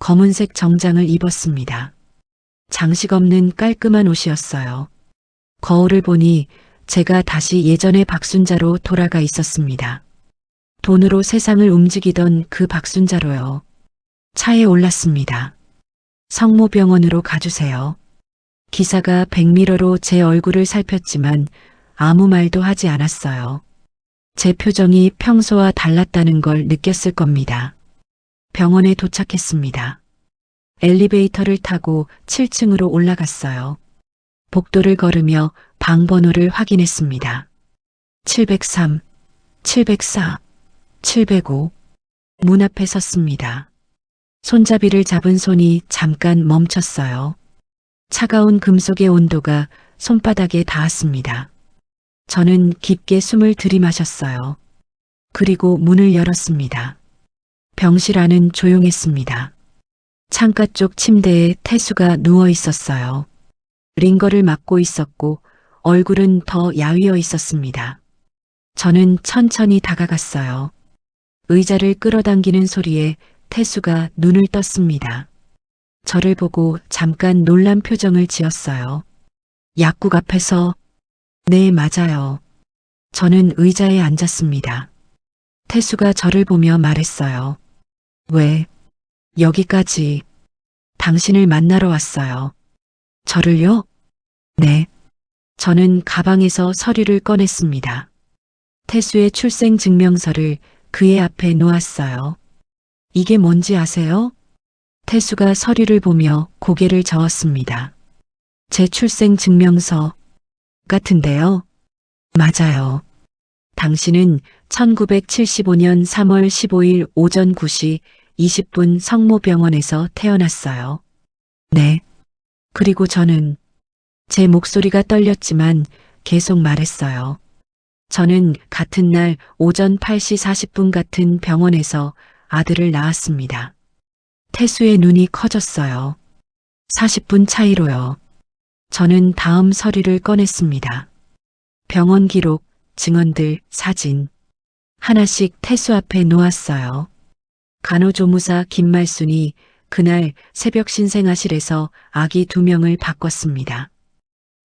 Speaker 1: 검은색 정장을 입었습니다. 장식 없는 깔끔한 옷이었어요. 거울을 보니 제가 다시 예전의 박순자로 돌아가 있었습니다. 돈으로 세상을 움직이던 그 박순자로요. 차에 올랐습니다. 성모병원으로 가주세요. 기사가 백미러로 제 얼굴을 살폈지만 아무 말도 하지 않았어요. 제 표정이 평소와 달랐다는 걸 느꼈을 겁니다. 병원에 도착했습니다. 엘리베이터를 타고 7층으로 올라갔어요. 복도를 걸으며 방 번호를 확인했습니다. 703, 704, 705. 문 앞에 섰습니다. 손잡이를 잡은 손이 잠깐 멈췄어요. 차가운 금속의 온도가 손바닥에 닿았습니다. 저는 깊게 숨을 들이마셨어요. 그리고 문을 열었습니다. 병실 안은 조용했습니다. 창가 쪽 침대에 태수가 누워 있었어요. 링거를 맞고 있었고 얼굴은 더 야위어 있었습니다. 저는 천천히 다가갔어요. 의자를 끌어당기는 소리에 태수가 눈을 떴습니다. 저를 보고 잠깐 놀란 표정을 지었어요. 약국 앞에서 네, 맞아요. 저는 의자에 앉았습니다. 태수가 저를 보며 말했어요. 왜? 여기까지. 당신을 만나러 왔어요. 저를요? 네. 저는 가방에서 서류를 꺼냈습니다. 태수의 출생증명서를 그의 앞에 놓았어요. 이게 뭔지 아세요? 태수가 서류를 보며 고개를 저었습니다. 제 출생증명서 같은데요? 맞아요. 당신은 1975년 3월 15일 오전 9시 20분 성모병원에서 태어났어요. 네. 그리고 저는 제 목소리가 떨렸지만 계속 말했어요. 저는 같은 날 오전 8시 40분 같은 병원에서 아들을 낳았습니다. 태수의 눈이 커졌어요. 40분 차이로요. 저는 다음 서류를 꺼냈습니다. 병원 기록, 증언들, 사진. 하나씩 태수 앞에 놓았어요. 간호조무사 김말순이 그날 새벽 신생아실에서 아기 2명을 바꿨습니다.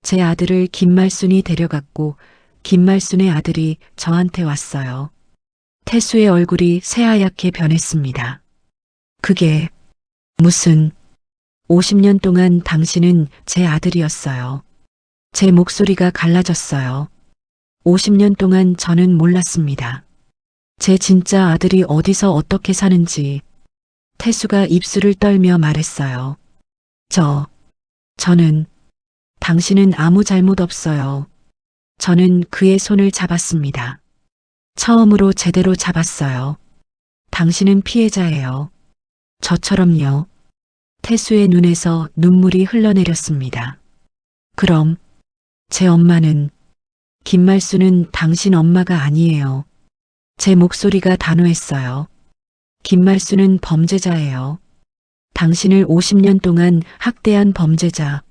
Speaker 1: 제 아들을 김말순이 데려갔고 김말순의 아들이 저한테 왔어요. 태수의 얼굴이 새하얗게 변했습니다. 그게 무슨 50년 동안 당신은 제 아들이었어요. 제 목소리가 갈라졌어요. 50년 동안 저는 몰랐습니다. 제 진짜 아들이 어디서 어떻게 사는지. 태수가 입술을 떨며 말했어요. 저는 당신은 아무 잘못 없어요. 저는 그의 손을 잡았습니다. 처음으로 제대로 잡았어요. 당신은 피해자예요. 저처럼요. 태수의 눈에서 눈물이 흘러내렸습니다. 그럼 제 엄마는 김말수는 당신 엄마가 아니에요. 제 목소리가 단호했어요. 김말수는 범죄자예요. 당신을 50년 동안 학대한 범죄자.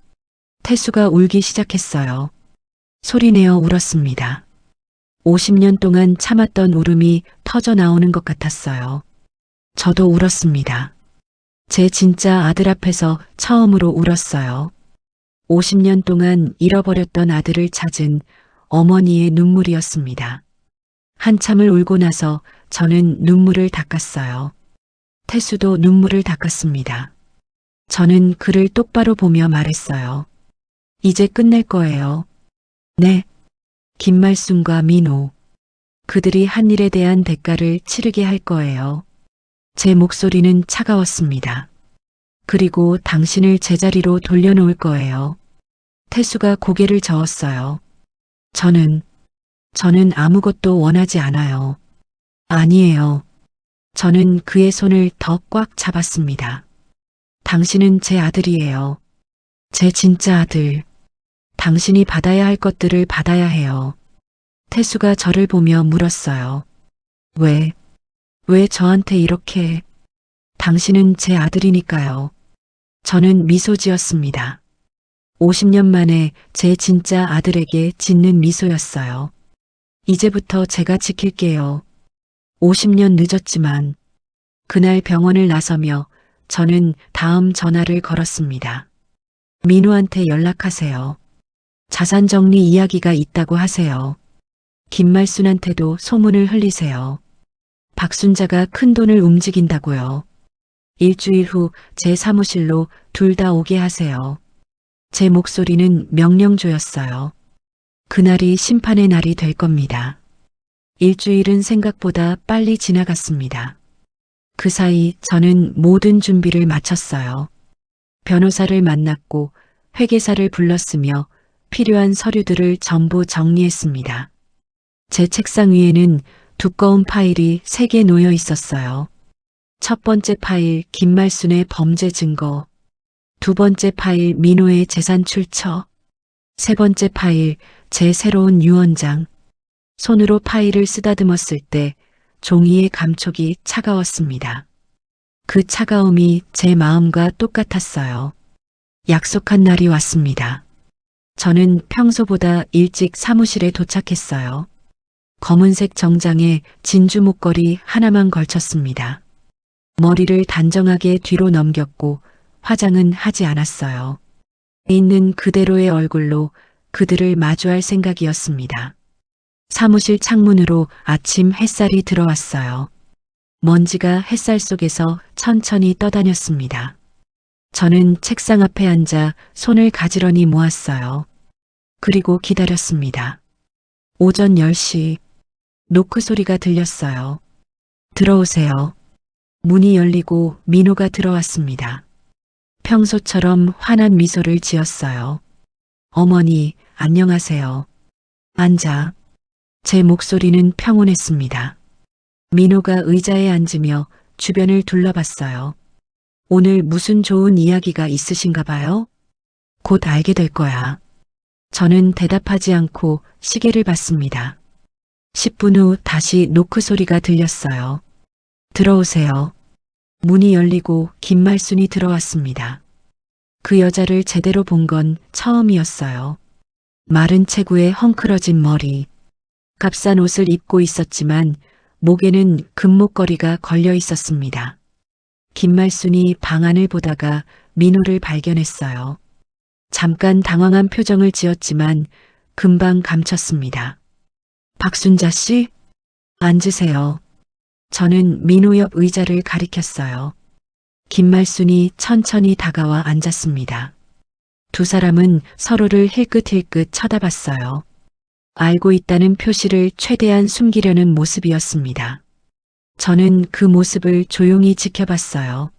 Speaker 1: 태수가 울기 시작했어요. 소리내어 울었습니다. 50년 동안 참았던 울음이 터져 나오는 것 같았어요. 저도 울었습니다. 제 진짜 아들 앞에서 처음으로 울었어요. 50년 동안 잃어버렸던 아들을 찾은 어머니의 눈물이었습니다. 한참을 울고 나서 저는 눈물을 닦았어요. 태수도 눈물을 닦았습니다. 저는 그를 똑바로 보며 말했어요. 이제 끝낼 거예요. 네. 김말순과 민호. 그들이 한 일에 대한 대가를 치르게 할 거예요. 제 목소리는 차가웠습니다. 그리고 당신을 제자리로 돌려놓을 거예요. 태수가 고개를 저었어요. 저는 아무것도 원하지 않아요. 아니에요. 저는 그의 손을 더 꽉 잡았습니다. 당신은 제 아들이에요. 제 진짜 아들. 당신이 받아야 할 것들을 받아야 해요. 태수가 저를 보며 물었어요. 왜 저한테 이렇게? 당신은 제 아들이니까요. 저는 미소 지었습니다. 50년 만에 제 진짜 아들에게 짓는 미소였어요. 이제부터 제가 지킬게요. 50년 늦었지만 그날 병원을 나서며 저는 다음 전화를 걸었습니다. 민호한테 연락하세요. 자산 정리 이야기가 있다고 하세요. 김말순한테도 소문을 흘리세요. 박순자가 큰돈을 움직인다고요. 일주일 후 제 사무실로 둘 다 오게 하세요. 제 목소리는 명령조였어요. 그날이 심판의 날이 될 겁니다. 일주일은 생각보다 빨리 지나갔습니다. 그 사이 저는 모든 준비를 마쳤어요. 변호사를 만났고 회계사를 불렀으며 필요한 서류들을 전부 정리했습니다. 제 책상 위에는 두꺼운 파일이 3개 놓여 있었어요. 첫 번째 파일 김말순의 범죄 증거, 두 번째 파일 민호의 재산 출처, 세 번째 파일 제 새로운 유언장. 손으로 파일을 쓰다듬었을 때 종이의 감촉이 차가웠습니다. 그 차가움이 제 마음과 똑같았어요. 약속한 날이 왔습니다. 저는 평소보다 일찍 사무실에 도착했어요. 검은색 정장에 진주 목걸이 하나만 걸쳤습니다. 머리를 단정하게 뒤로 넘겼고 화장은 하지 않았어요. 있는 그대로의 얼굴로 그들을 마주할 생각이었습니다. 사무실 창문으로 아침 햇살이 들어왔어요. 먼지가 햇살 속에서 천천히 떠다녔습니다. 저는 책상 앞에 앉아 손을 가지런히 모았어요. 그리고 기다렸습니다. 오전 10시 노크 소리가 들렸어요. 들어오세요. 문이 열리고 민호가 들어왔습니다. 평소처럼 환한 미소를 지었어요. 어머니, 안녕하세요. 앉아. 제 목소리는 평온했습니다. 민호가 의자에 앉으며 주변을 둘러봤어요. 오늘 무슨 좋은 이야기가 있으신가 봐요? 곧 알게 될 거야. 저는 대답하지 않고 시계를 봤습니다. 10분 후 다시 노크 소리가 들렸어요. 들어오세요. 문이 열리고 김말순이 들어왔습니다. 그 여자를 제대로 본 건 처음이었어요. 마른 체구에 헝클어진 머리, 값싼 옷을 입고 있었지만 목에는 금목걸이가 걸려 있었습니다. 김말순이 방안을 보다가 민호를 발견했어요. 잠깐 당황한 표정을 지었지만 금방 감췄습니다. 박순자 씨? 앉으세요. 저는 민호 옆 의자를 가리켰어요. 김말순이 천천히 다가와 앉았습니다. 두 사람은 서로를 힐끗힐끗 쳐다봤어요. 알고 있다는 표시를 최대한 숨기려는 모습이었습니다. 저는 그 모습을 조용히 지켜봤어요.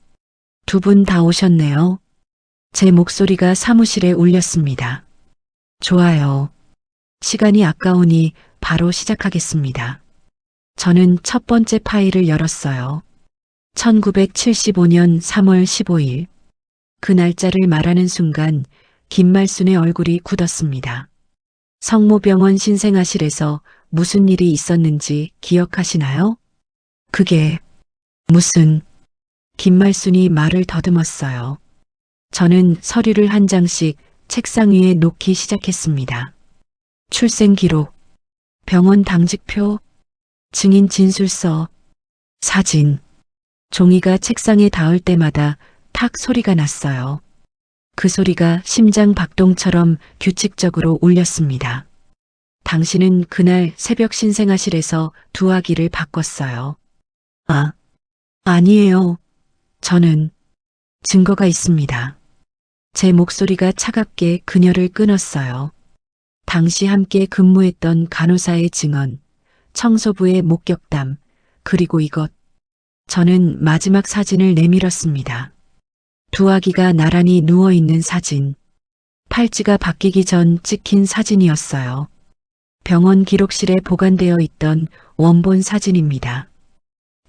Speaker 1: 두 분 다 오셨네요. 제 목소리가 사무실에 울렸습니다. 좋아요. 시간이 아까우니 바로 시작하겠습니다. 저는 첫 번째 파일을 열었어요. 1975년 3월 15일. 그 날짜를 말하는 순간 김말순의 얼굴이 굳었습니다. 성모병원 신생아실에서 무슨 일이 있었는지 기억하시나요? 그게 무슨... 김말순이 말을 더듬었어요. 저는 서류를 한 장씩 책상 위에 놓기 시작했습니다. 출생 기록, 병원 당직표, 증인 진술서, 사진. 종이가 책상에 닿을 때마다 탁 소리가 났어요. 그 소리가 심장 박동처럼 규칙적으로 울렸습니다. 당신은 그날 새벽 신생아실에서 두 아기를 바꿨어요. 아니에요. 저는 증거가 있습니다. 제 목소리가 차갑게 그녀를 끊었어요. 당시 함께 근무했던 간호사의 증언, 청소부의 목격담, 그리고 이것. 저는 마지막 사진을 내밀었습니다. 두 아기가 나란히 누워있는 사진. 팔찌가 바뀌기 전 찍힌 사진이었어요. 병원 기록실에 보관되어 있던 원본 사진입니다.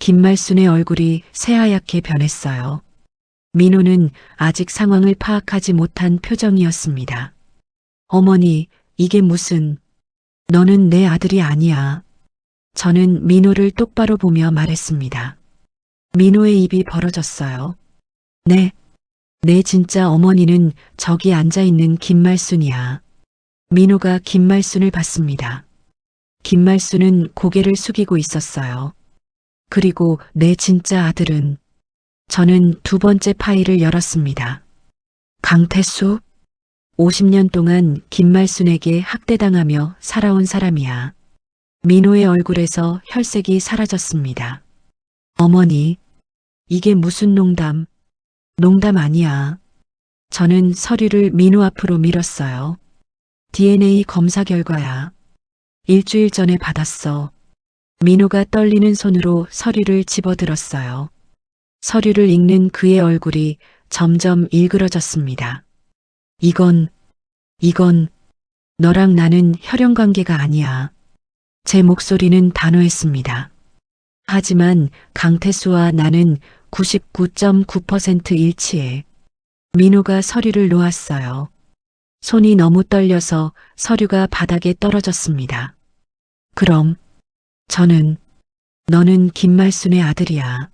Speaker 1: 김말순의 얼굴이 새하얗게 변했어요. 민호는 아직 상황을 파악하지 못한 표정이었습니다. 어머니, 이게 무슨... 너는 내 아들이 아니야. 저는 민호를 똑바로 보며 말했습니다. 민호의 입이 벌어졌어요. 네, 내 진짜 어머니는 저기 앉아있는 김말순이야. 민호가 김말순을 봤습니다. 김말순은 고개를 숙이고 있었어요. 그리고 내 진짜 아들은... 저는 두 번째 파일을 열었습니다. 강태수? 50년 동안 김말순에게 학대당하며 살아온 사람이야. 민호의 얼굴에서 혈색이 사라졌습니다. 어머니, 이게 무슨 농담? 농담 아니야. 저는 서류를 민호 앞으로 밀었어요. DNA 검사 결과야. 일주일 전에 받았어. 민호가 떨리는 손으로 서류를 집어들었어요. 서류를 읽는 그의 얼굴이 점점 일그러졌습니다. 이건 너랑 나는 혈연 관계가 아니야. 제 목소리는 단호했습니다. 하지만 강태수와 나는 99.9% 일치해. 민호가 서류를 놓았어요. 손이 너무 떨려서 서류가 바닥에 떨어졌습니다. 그럼 너는 김말순의 아들이야.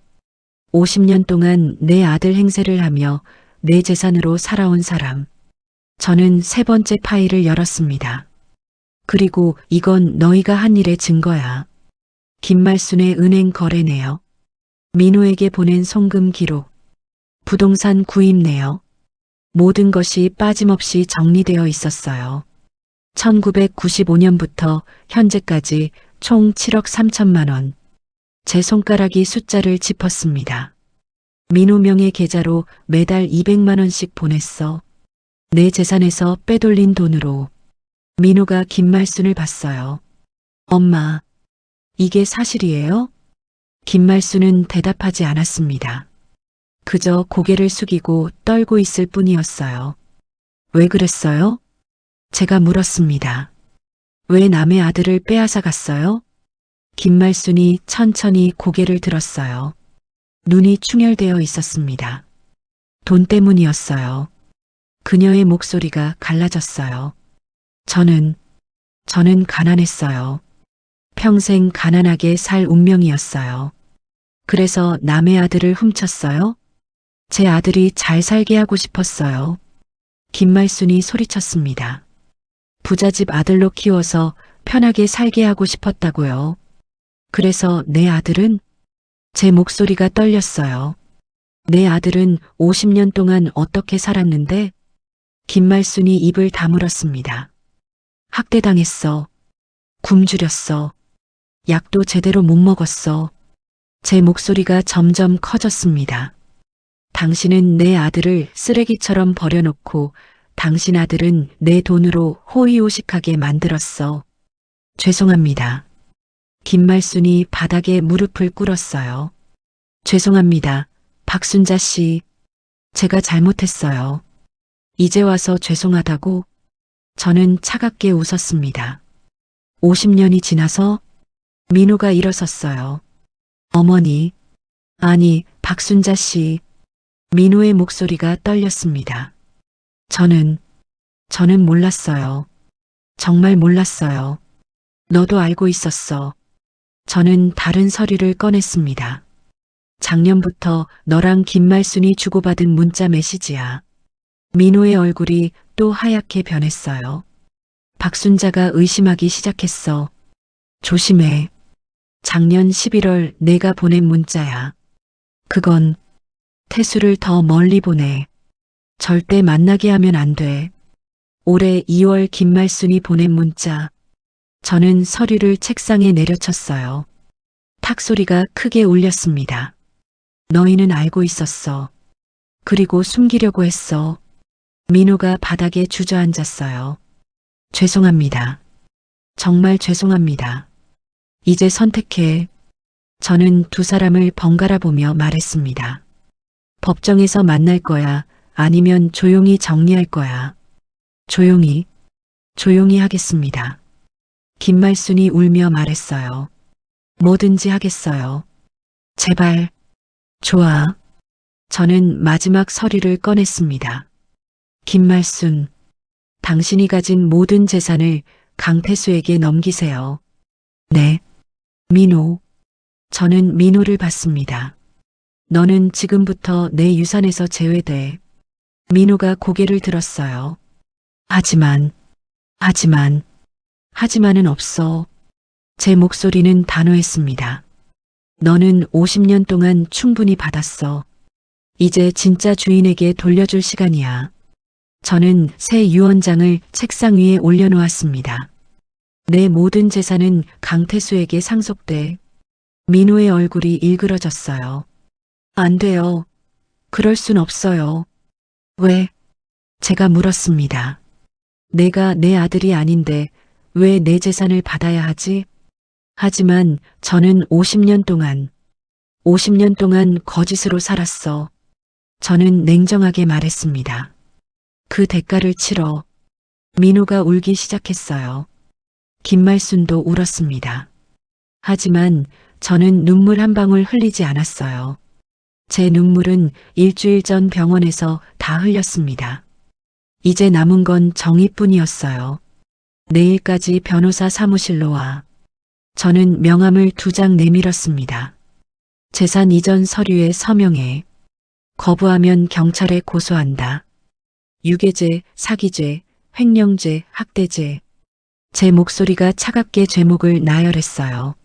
Speaker 1: 50년 동안 내 아들 행세를 하며 내 재산으로 살아온 사람. 저는 세 번째 파일을 열었습니다. 그리고 이건 너희가 한 일의 증거야. 김말순의 은행 거래 내역, 민호에게 보낸 송금 기록, 부동산 구입 내역, 모든 것이 빠짐없이 정리되어 있었어요. 1995년부터 현재까지 총 7억 3천만 원. 제 손가락이 숫자를 짚었습니다. 민호 명의 계좌로 매달 200만 원씩 보냈어. 내 재산에서 빼돌린 돈으로. 민호가 김말순을 봤어요. 엄마, 이게 사실이에요? 김말순은 대답하지 않았습니다. 그저 고개를 숙이고 떨고 있을 뿐이었어요. 왜 그랬어요? 제가 물었습니다. 왜 남의 아들을 빼앗아 갔어요? 김말순이 천천히 고개를 들었어요. 눈이 충혈되어 있었습니다. 돈 때문이었어요. 그녀의 목소리가 갈라졌어요. 저는 가난했어요. 평생 가난하게 살 운명이었어요. 그래서 남의 아들을 훔쳤어요? 제 아들이 잘 살게 하고 싶었어요. 김말순이 소리쳤습니다. 부잣집 아들로 키워서 편하게 살게 하고 싶었다고요. 그래서 내 아들은? 제 목소리가 떨렸어요. 내 아들은 50년 동안 어떻게 살았는데? 김말순이 입을 다물었습니다. 학대당했어. 굶주렸어. 약도 제대로 못 먹었어. 제 목소리가 점점 커졌습니다. 당신은 내 아들을 쓰레기처럼 버려놓고 당신 아들은 내 돈으로 호의호식하게 만들었어. 죄송합니다. 김말순이 바닥에 무릎을 꿇었어요. 죄송합니다. 박순자 씨. 제가 잘못했어요. 이제 와서 죄송하다고? 저는 차갑게 웃었습니다. 50년이 지나서 민호가 일어섰어요. 어머니, 아니, 박순자 씨. 민호의 목소리가 떨렸습니다. 저는 몰랐어요. 정말 몰랐어요. 너도 알고 있었어. 저는 다른 서류를 꺼냈습니다. 작년부터 너랑 김말순이 주고받은 문자 메시지야. 민호의 얼굴이 또 하얗게 변했어요. 박순자가 의심하기 시작했어. 조심해. 작년 11월 내가 보낸 문자야. 그건 태수를 더 멀리 보내. 절대 만나게 하면 안 돼. 올해 2월 김말순이 보낸 문자. 저는 서류를 책상에 내려쳤어요. 탁 소리가 크게 울렸습니다. 너희는 알고 있었어. 그리고 숨기려고 했어. 민호가 바닥에 주저앉았어요. 죄송합니다. 정말 죄송합니다. 이제 선택해. 저는 두 사람을 번갈아 보며 말했습니다. 법정에서 만날 거야. 아니면 조용히 정리할 거야. 조용히 하겠습니다. 김말순이 울며 말했어요. 뭐든지 하겠어요. 제발. 좋아. 저는 마지막 서류를 꺼냈습니다. 김말순, 당신이 가진 모든 재산을 강태수에게 넘기세요. 네. 민호. 저는 민호를 봤습니다. 너는 지금부터 내 유산에서 제외돼. 민호가 고개를 들었어요. 하지만은 없어. 제 목소리는 단호했습니다. 너는 50년 동안 충분히 받았어. 이제 진짜 주인에게 돌려줄 시간이야. 저는 새 유언장을 책상 위에 올려놓았습니다. 내 모든 재산은 강태수에게 상속돼. 민호의 얼굴이 일그러졌어요. 안 돼요. 그럴 순 없어요. 왜? 제가 물었습니다. 내가 내 아들이 아닌데 왜 내 재산을 받아야 하지? 하지만 저는 50년 동안 거짓으로 살았어. 저는 냉정하게 말했습니다. 그 대가를 치러. 민호가 울기 시작했어요. 김말순도 울었습니다. 하지만 저는 눈물 한 방울 흘리지 않았어요. 제 눈물은 일주일 전 병원에서 다 흘렸습니다. 이제 남은 건 정의뿐이었어요. 내일까지 변호사 사무실로 와. 저는 명함을 2장 내밀었습니다. 재산 이전 서류에 서명해. 거부하면 경찰에 고소한다. 유괴죄, 사기죄, 횡령죄, 학대죄. 제 목소리가 차갑게 죄목을 나열했어요.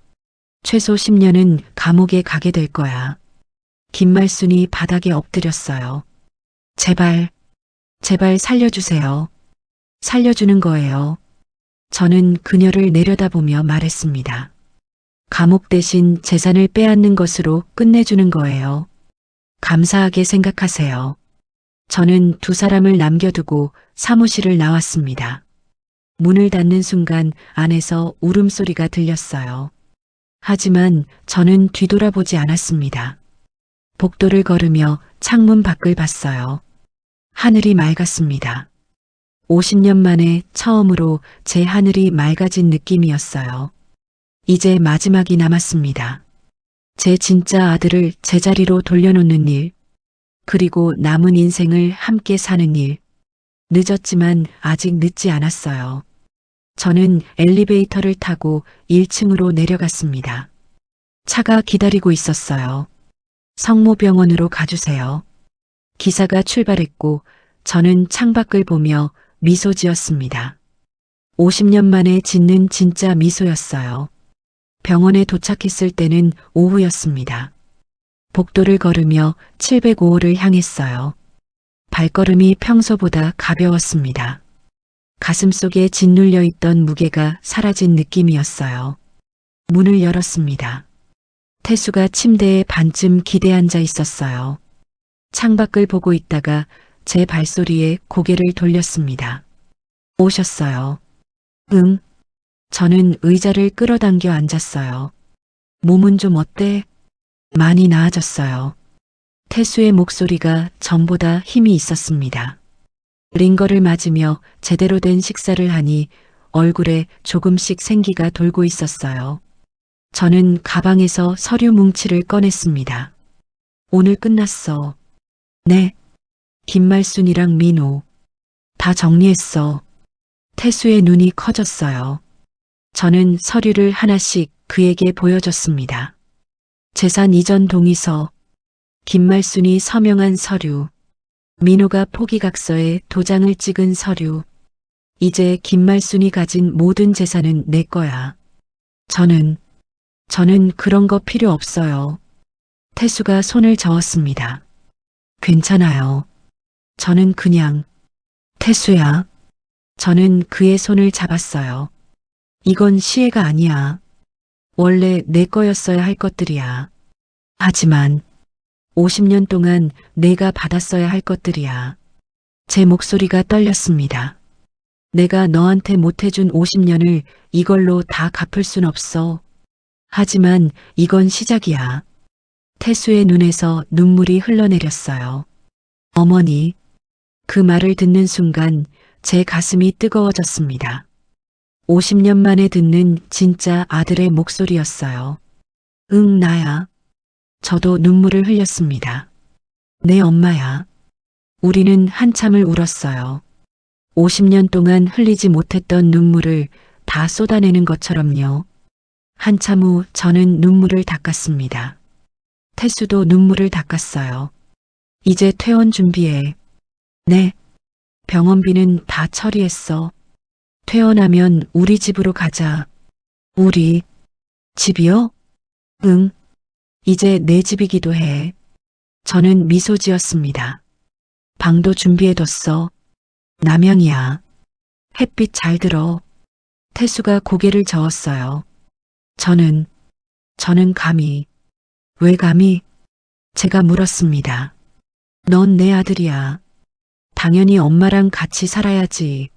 Speaker 1: 최소 10년은 감옥에 가게 될 거야. 김말순이 바닥에 엎드렸어요. 제발, 제발 살려주세요. 살려주는 거예요. 저는 그녀를 내려다보며 말했습니다. 감옥 대신 재산을 빼앗는 것으로 끝내주는 거예요. 감사하게 생각하세요. 저는 2사람을 남겨두고 사무실을 나왔습니다. 문을 닫는 순간 안에서 울음소리가 들렸어요. 하지만 저는 뒤돌아보지 않았습니다. 복도를 걸으며 창문 밖을 봤어요. 하늘이 맑았습니다. 50년 만에 처음으로 제 하늘이 맑아진 느낌이었어요. 이제 마지막이 남았습니다. 제 진짜 아들을 제자리로 돌려놓는 일, 그리고 남은 인생을 함께 사는 일. 늦었지만 아직 늦지 않았어요. 저는 엘리베이터를 타고 1층으로 내려갔습니다. 차가 기다리고 있었어요. 성모병원으로 가주세요. 기사가 출발했고 저는 창밖을 보며 미소 지었습니다. 50년 만에 짓는 진짜 미소였어요. 병원에 도착했을 때는 오후였습니다. 복도를 걸으며 705호를 향했어요. 발걸음이 평소보다 가벼웠습니다. 가슴속에 짓눌려 있던 무게가 사라진 느낌이었어요. 문을 열었습니다. 태수가 침대에 반쯤 기대 앉아 있었어요. 창밖을 보고 있다가 제 발소리에 고개를 돌렸습니다. 오셨어요. 응. 저는 의자를 끌어당겨 앉았어요. 몸은 좀 어때? 많이 나아졌어요. 태수의 목소리가 전보다 힘이 있었습니다. 링거를 맞으며 제대로 된 식사를 하니 얼굴에 조금씩 생기가 돌고 있었어요. 저는 가방에서 서류 뭉치를 꺼냈습니다. 오늘 끝났어. 네. 김말순이랑 민호. 다 정리했어. 태수의 눈이 커졌어요. 저는 서류를 하나씩 그에게 보여줬습니다. 재산 이전 동의서, 김말순이 서명한 서류, 민호가 포기각서에 도장을 찍은 서류. 이제 김말순이 가진 모든 재산은 내 거야. 저는 그런 거 필요 없어요. 태수가 손을 저었습니다. 괜찮아요. 저는 그냥, 태수야. 저는 그의 손을 잡았어요. 이건 시혜가 아니야. 원래 내 거였어야 할 것들이야. 하지만 50년 동안 내가 받았어야 할 것들이야. 제 목소리가 떨렸습니다. 내가 너한테 못해준 50년을 이걸로 다 갚을 순 없어. 하지만 이건 시작이야. 태수의 눈에서 눈물이 흘러내렸어요. 어머니. 그 말을 듣는 순간 제 가슴이 뜨거워졌습니다. 50년 만에 듣는 진짜 아들의 목소리였어요. 응, 나야. 저도 눈물을 흘렸습니다. 내 엄마야. 우리는 한참을 울었어요. 50년 동안 흘리지 못했던 눈물을 다 쏟아내는 것처럼요. 한참 후 저는 눈물을 닦았습니다. 태수도 눈물을 닦았어요. 이제 퇴원 준비해. 네. 병원비는 다 처리했어. 퇴원하면 우리 집으로 가자. 우리 집이요? 응. 이제 내 집이기도 해. 저는 미소 지었습니다. 방도 준비해뒀어. 남양이야. 햇빛 잘 들어. 태수가 고개를 저었어요. 저는 감히, 왜 감히? 제가 물었습니다. 넌 내 아들이야. 당연히 엄마랑 같이 살아야지.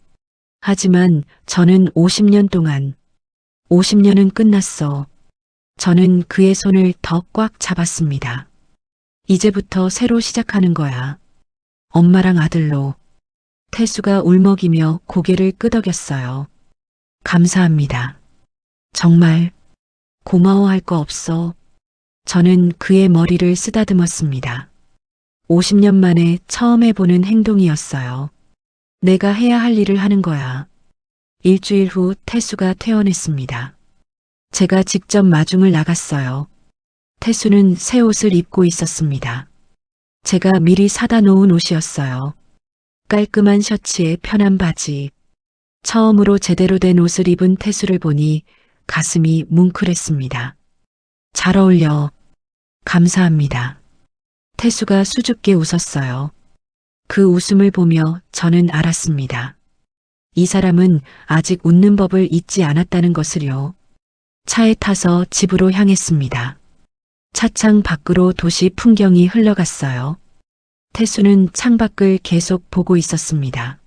Speaker 1: 하지만 저는 50년 동안, 50년은 끝났어. 저는 그의 손을 더 꽉 잡았습니다. 이제부터 새로 시작하는 거야. 엄마랑 아들로. 태수가 울먹이며 고개를 끄덕였어요. 감사합니다. 정말 고마워할 거 없어. 저는 그의 머리를 쓰다듬었습니다. 50년 만에 처음 해보는 행동이었어요. 내가 해야 할 일을 하는 거야. 일주일 후 태수가 퇴원했습니다. 제가 직접 마중을 나갔어요. 태수는 새 옷을 입고 있었습니다. 제가 미리 사다 놓은 옷이었어요. 깔끔한 셔츠에 편한 바지. 처음으로 제대로 된 옷을 입은 태수를 보니 가슴이 뭉클했습니다. 잘 어울려. 감사합니다. 태수가 수줍게 웃었어요. 그 웃음을 보며 저는 알았습니다. 이 사람은 아직 웃는 법을 잊지 않았다는 것을요. 차에 타서 집으로 향했습니다. 차창 밖으로 도시 풍경이 흘러갔어요. 태수는 창밖을 계속 보고 있었습니다.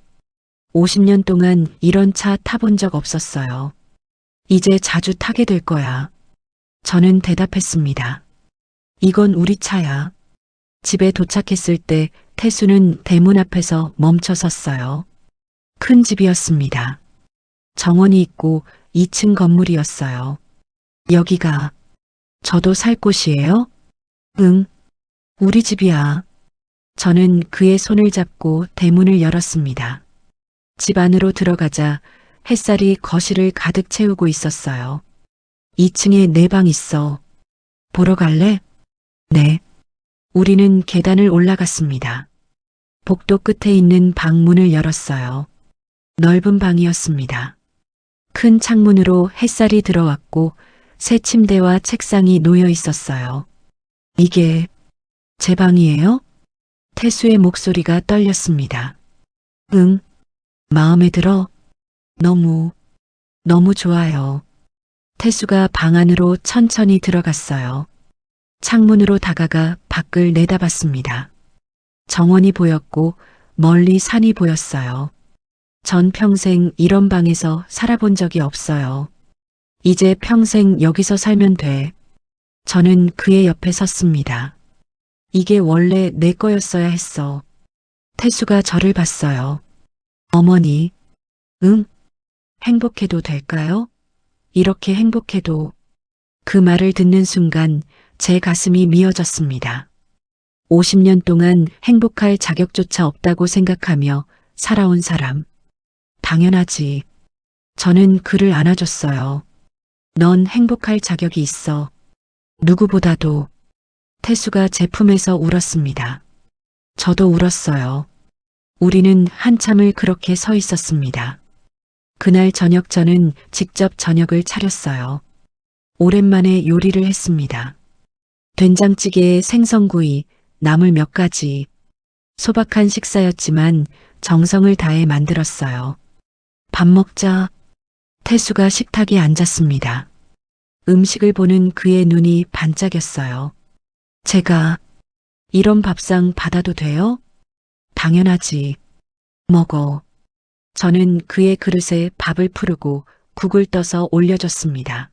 Speaker 1: 50년 동안 이런 차 타본 적 없었어요. 이제 자주 타게 될 거야. 저는 대답했습니다. 이건 우리 차야. 집에 도착했을 때 태수는 대문 앞에서 멈춰 섰어요. 큰 집이었습니다. 정원이 있고 2층 건물이었어요. 여기가 저도 살 곳이에요? 응, 우리 집이야. 저는 그의 손을 잡고 대문을 열었습니다. 집 안으로 들어가자 햇살이 거실을 가득 채우고 있었어요. 2층에 내 방 있어. 보러 갈래? 네. 우리는 계단을 올라갔습니다. 복도 끝에 있는 방 문을 열었어요. 넓은 방이었습니다. 큰 창문으로 햇살이 들어왔고 새 침대와 책상이 놓여 있었어요. 이게 제 방이에요? 태수의 목소리가 떨렸습니다. 응, 마음에 들어? 너무 좋아요. 태수가 방 안으로 천천히 들어갔어요. 창문으로 다가가 밖을 내다봤습니다. 정원이 보였고 멀리 산이 보였어요. 전 평생 이런 방에서 살아본 적이 없어요. 이제 평생 여기서 살면 돼. 저는 그의 옆에 섰습니다. 이게 원래 내 거였어야 했어. 태수가 저를 봤어요. 어머니, 응? 행복해도 될까요? 이렇게 행복해도. 그 말을 듣는 순간 제 가슴이 미어졌습니다. 50년 동안 행복할 자격조차 없다고 생각하며 살아온 사람. 당연하지. 저는 그를 안아줬어요. 넌 행복할 자격이 있어. 누구보다도. 태수가 제 품에서 울었습니다. 저도 울었어요. 우리는 한참을 그렇게 서 있었습니다. 그날 저녁 저는 직접 저녁을 차렸어요. 오랜만에 요리를 했습니다. 된장찌개에 생선구이, 나물 몇 가지. 소박한 식사였지만 정성을 다해 만들었어요. 밥 먹자. 태수가 식탁에 앉았습니다. 음식을 보는 그의 눈이 반짝였어요. 제가 이런 밥상 받아도 돼요? 당연하지. 먹어. 저는 그의 그릇에 밥을 푸르고 국을 떠서 올려줬습니다.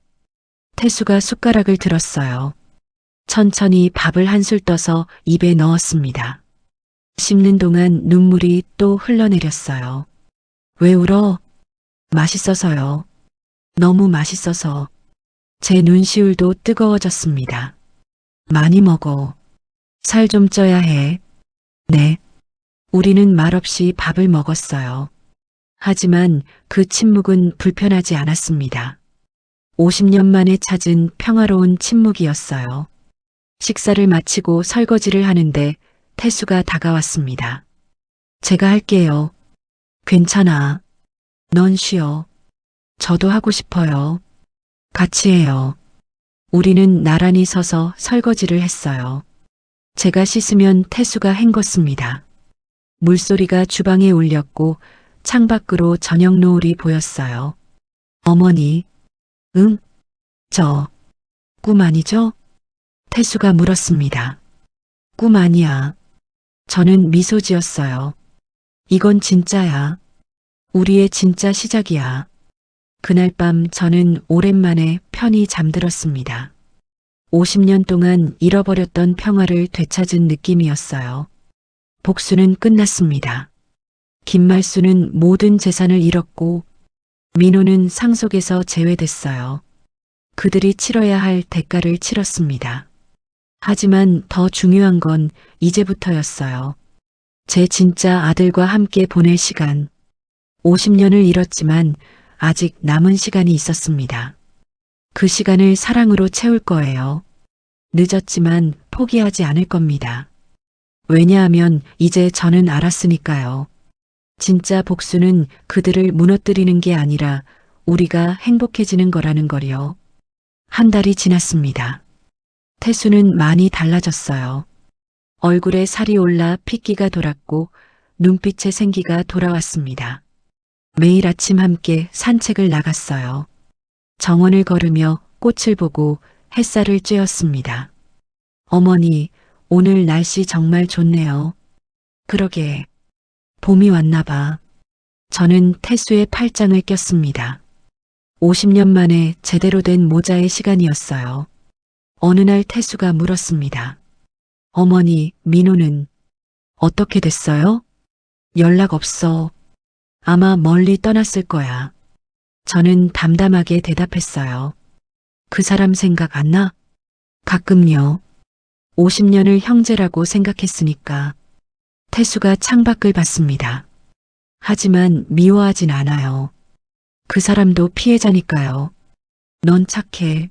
Speaker 1: 태수가 숟가락을 들었어요. 천천히 밥을 한술 떠서 입에 넣었습니다. 씹는 동안 눈물이 또 흘러내렸어요. 왜 울어? 맛있어서요. 너무 맛있어서. 제 눈시울도 뜨거워졌습니다. 많이 먹어. 살 좀 쪄야 해. 네. 우리는 말없이 밥을 먹었어요. 하지만 그 침묵은 불편하지 않았습니다. 50년 만에 찾은 평화로운 침묵이었어요. 식사를 마치고 설거지를 하는데 태수가 다가왔습니다. 제가 할게요. 괜찮아. 넌 쉬어. 저도 하고 싶어요. 같이 해요. 우리는 나란히 서서 설거지를 했어요. 제가 씻으면 태수가 헹궜습니다. 물소리가 주방에 울렸고 창밖으로 저녁 노을이 보였어요. 어머니, 응? 저, 꿈 아니죠? 태수가 물었습니다. 꿈 아니야. 저는 미소 지었어요. 이건 진짜야. 우리의 진짜 시작이야. 그날 밤 저는 오랜만에 편히 잠들었습니다. 50년 동안 잃어버렸던 평화를 되찾은 느낌이었어요. 복수는 끝났습니다. 김말수는 모든 재산을 잃었고 민호는 상속에서 제외됐어요. 그들이 치러야 할 대가를 치렀습니다. 하지만 더 중요한 건 이제부터였어요. 제 진짜 아들과 함께 보낼 시간. 50년을 잃었지만 아직 남은 시간이 있었습니다. 그 시간을 사랑으로 채울 거예요. 늦었지만 포기하지 않을 겁니다. 왜냐하면 이제 저는 알았으니까요. 진짜 복수는 그들을 무너뜨리는 게 아니라 우리가 행복해지는 거라는 걸요. 한 달이 지났습니다. 태수는 많이 달라졌어요. 얼굴에 살이 올라 핏기가 돌았고 눈빛에 생기가 돌아왔습니다. 매일 아침 함께 산책을 나갔어요. 정원을 걸으며 꽃을 보고 햇살을 쬐었습니다. 어머니, 오늘 날씨 정말 좋네요. 그러게, 봄이 왔나 봐. 저는 태수의 팔짱을 꼈습니다. 50년 만에 제대로 된 모자의 시간이었어요. 어느 날 태수가 물었습니다. 어머니, 민호는 어떻게 됐어요? 연락 없어. 아마 멀리 떠났을 거야. 저는 담담하게 대답했어요. 그 사람 생각 안 나? 가끔요. 50년을 형제라고 생각했으니까. 태수가 창밖을 봤습니다. 하지만 미워하진 않아요. 그 사람도 피해자니까요. 넌 착해.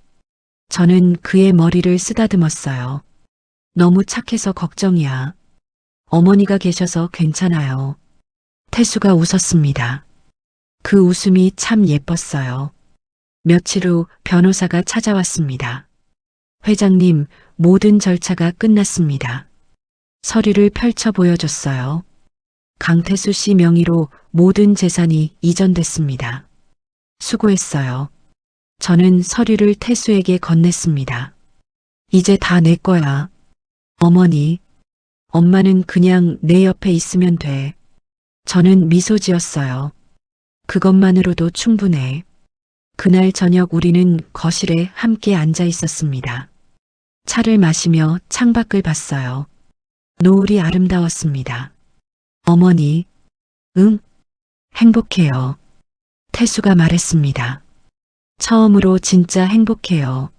Speaker 1: 저는 그의 머리를 쓰다듬었어요. 너무 착해서 걱정이야. 어머니가 계셔서 괜찮아요. 태수가 웃었습니다. 그 웃음이 참 예뻤어요. 며칠 후 변호사가 찾아왔습니다. 회장님, 모든 절차가 끝났습니다. 서류를 펼쳐 보여줬어요. 강태수 씨 명의로 모든 재산이 이전됐습니다. 수고했어요. 저는 서류를 태수에게 건넸습니다. 이제 다 내 거야. 어머니, 엄마는 그냥 내 옆에 있으면 돼. 저는 미소 지었어요. 그것만으로도 충분해. 그날 저녁 우리는 거실에 함께 앉아 있었습니다. 차를 마시며 창밖을 봤어요. 노을이 아름다웠습니다. 어머니, 응? 행복해요. 태수가 말했습니다. 처음으로 진짜 행복해요.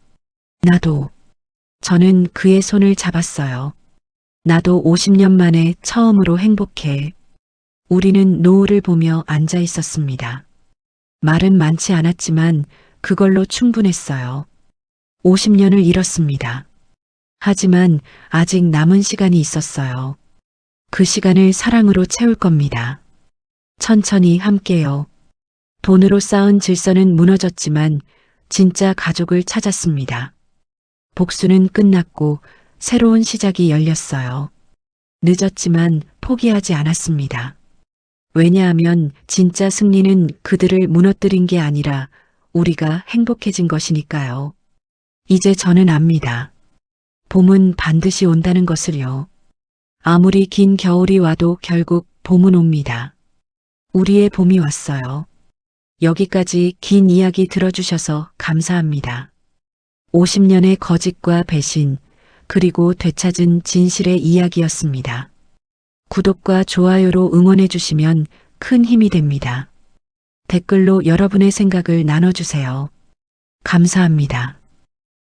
Speaker 1: 나도. 저는 그의 손을 잡았어요. 나도 50년 만에 처음으로 행복해. 우리는 노을을 보며 앉아 있었습니다. 말은 많지 않았지만 그걸로 충분했어요. 50년을 잃었습니다. 하지만 아직 남은 시간이 있었어요. 그 시간을 사랑으로 채울 겁니다. 천천히 함께요. 돈으로 쌓은 질서는 무너졌지만 진짜 가족을 찾았습니다. 복수는 끝났고 새로운 시작이 열렸어요. 늦었지만 포기하지 않았습니다. 왜냐하면 진짜 승리는 그들을 무너뜨린 게 아니라 우리가 행복해진 것이니까요. 이제 저는 압니다. 봄은 반드시 온다는 것을요. 아무리 긴 겨울이 와도 결국 봄은 옵니다. 우리의 봄이 왔어요. 여기까지 긴 이야기 들어주셔서 감사합니다. 50년의 거짓과 배신, 그리고 되찾은 진실의 이야기였습니다. 구독과 좋아요로 응원해 주시면 큰 힘이 됩니다. 댓글로 여러분의 생각을 나눠주세요. 감사합니다.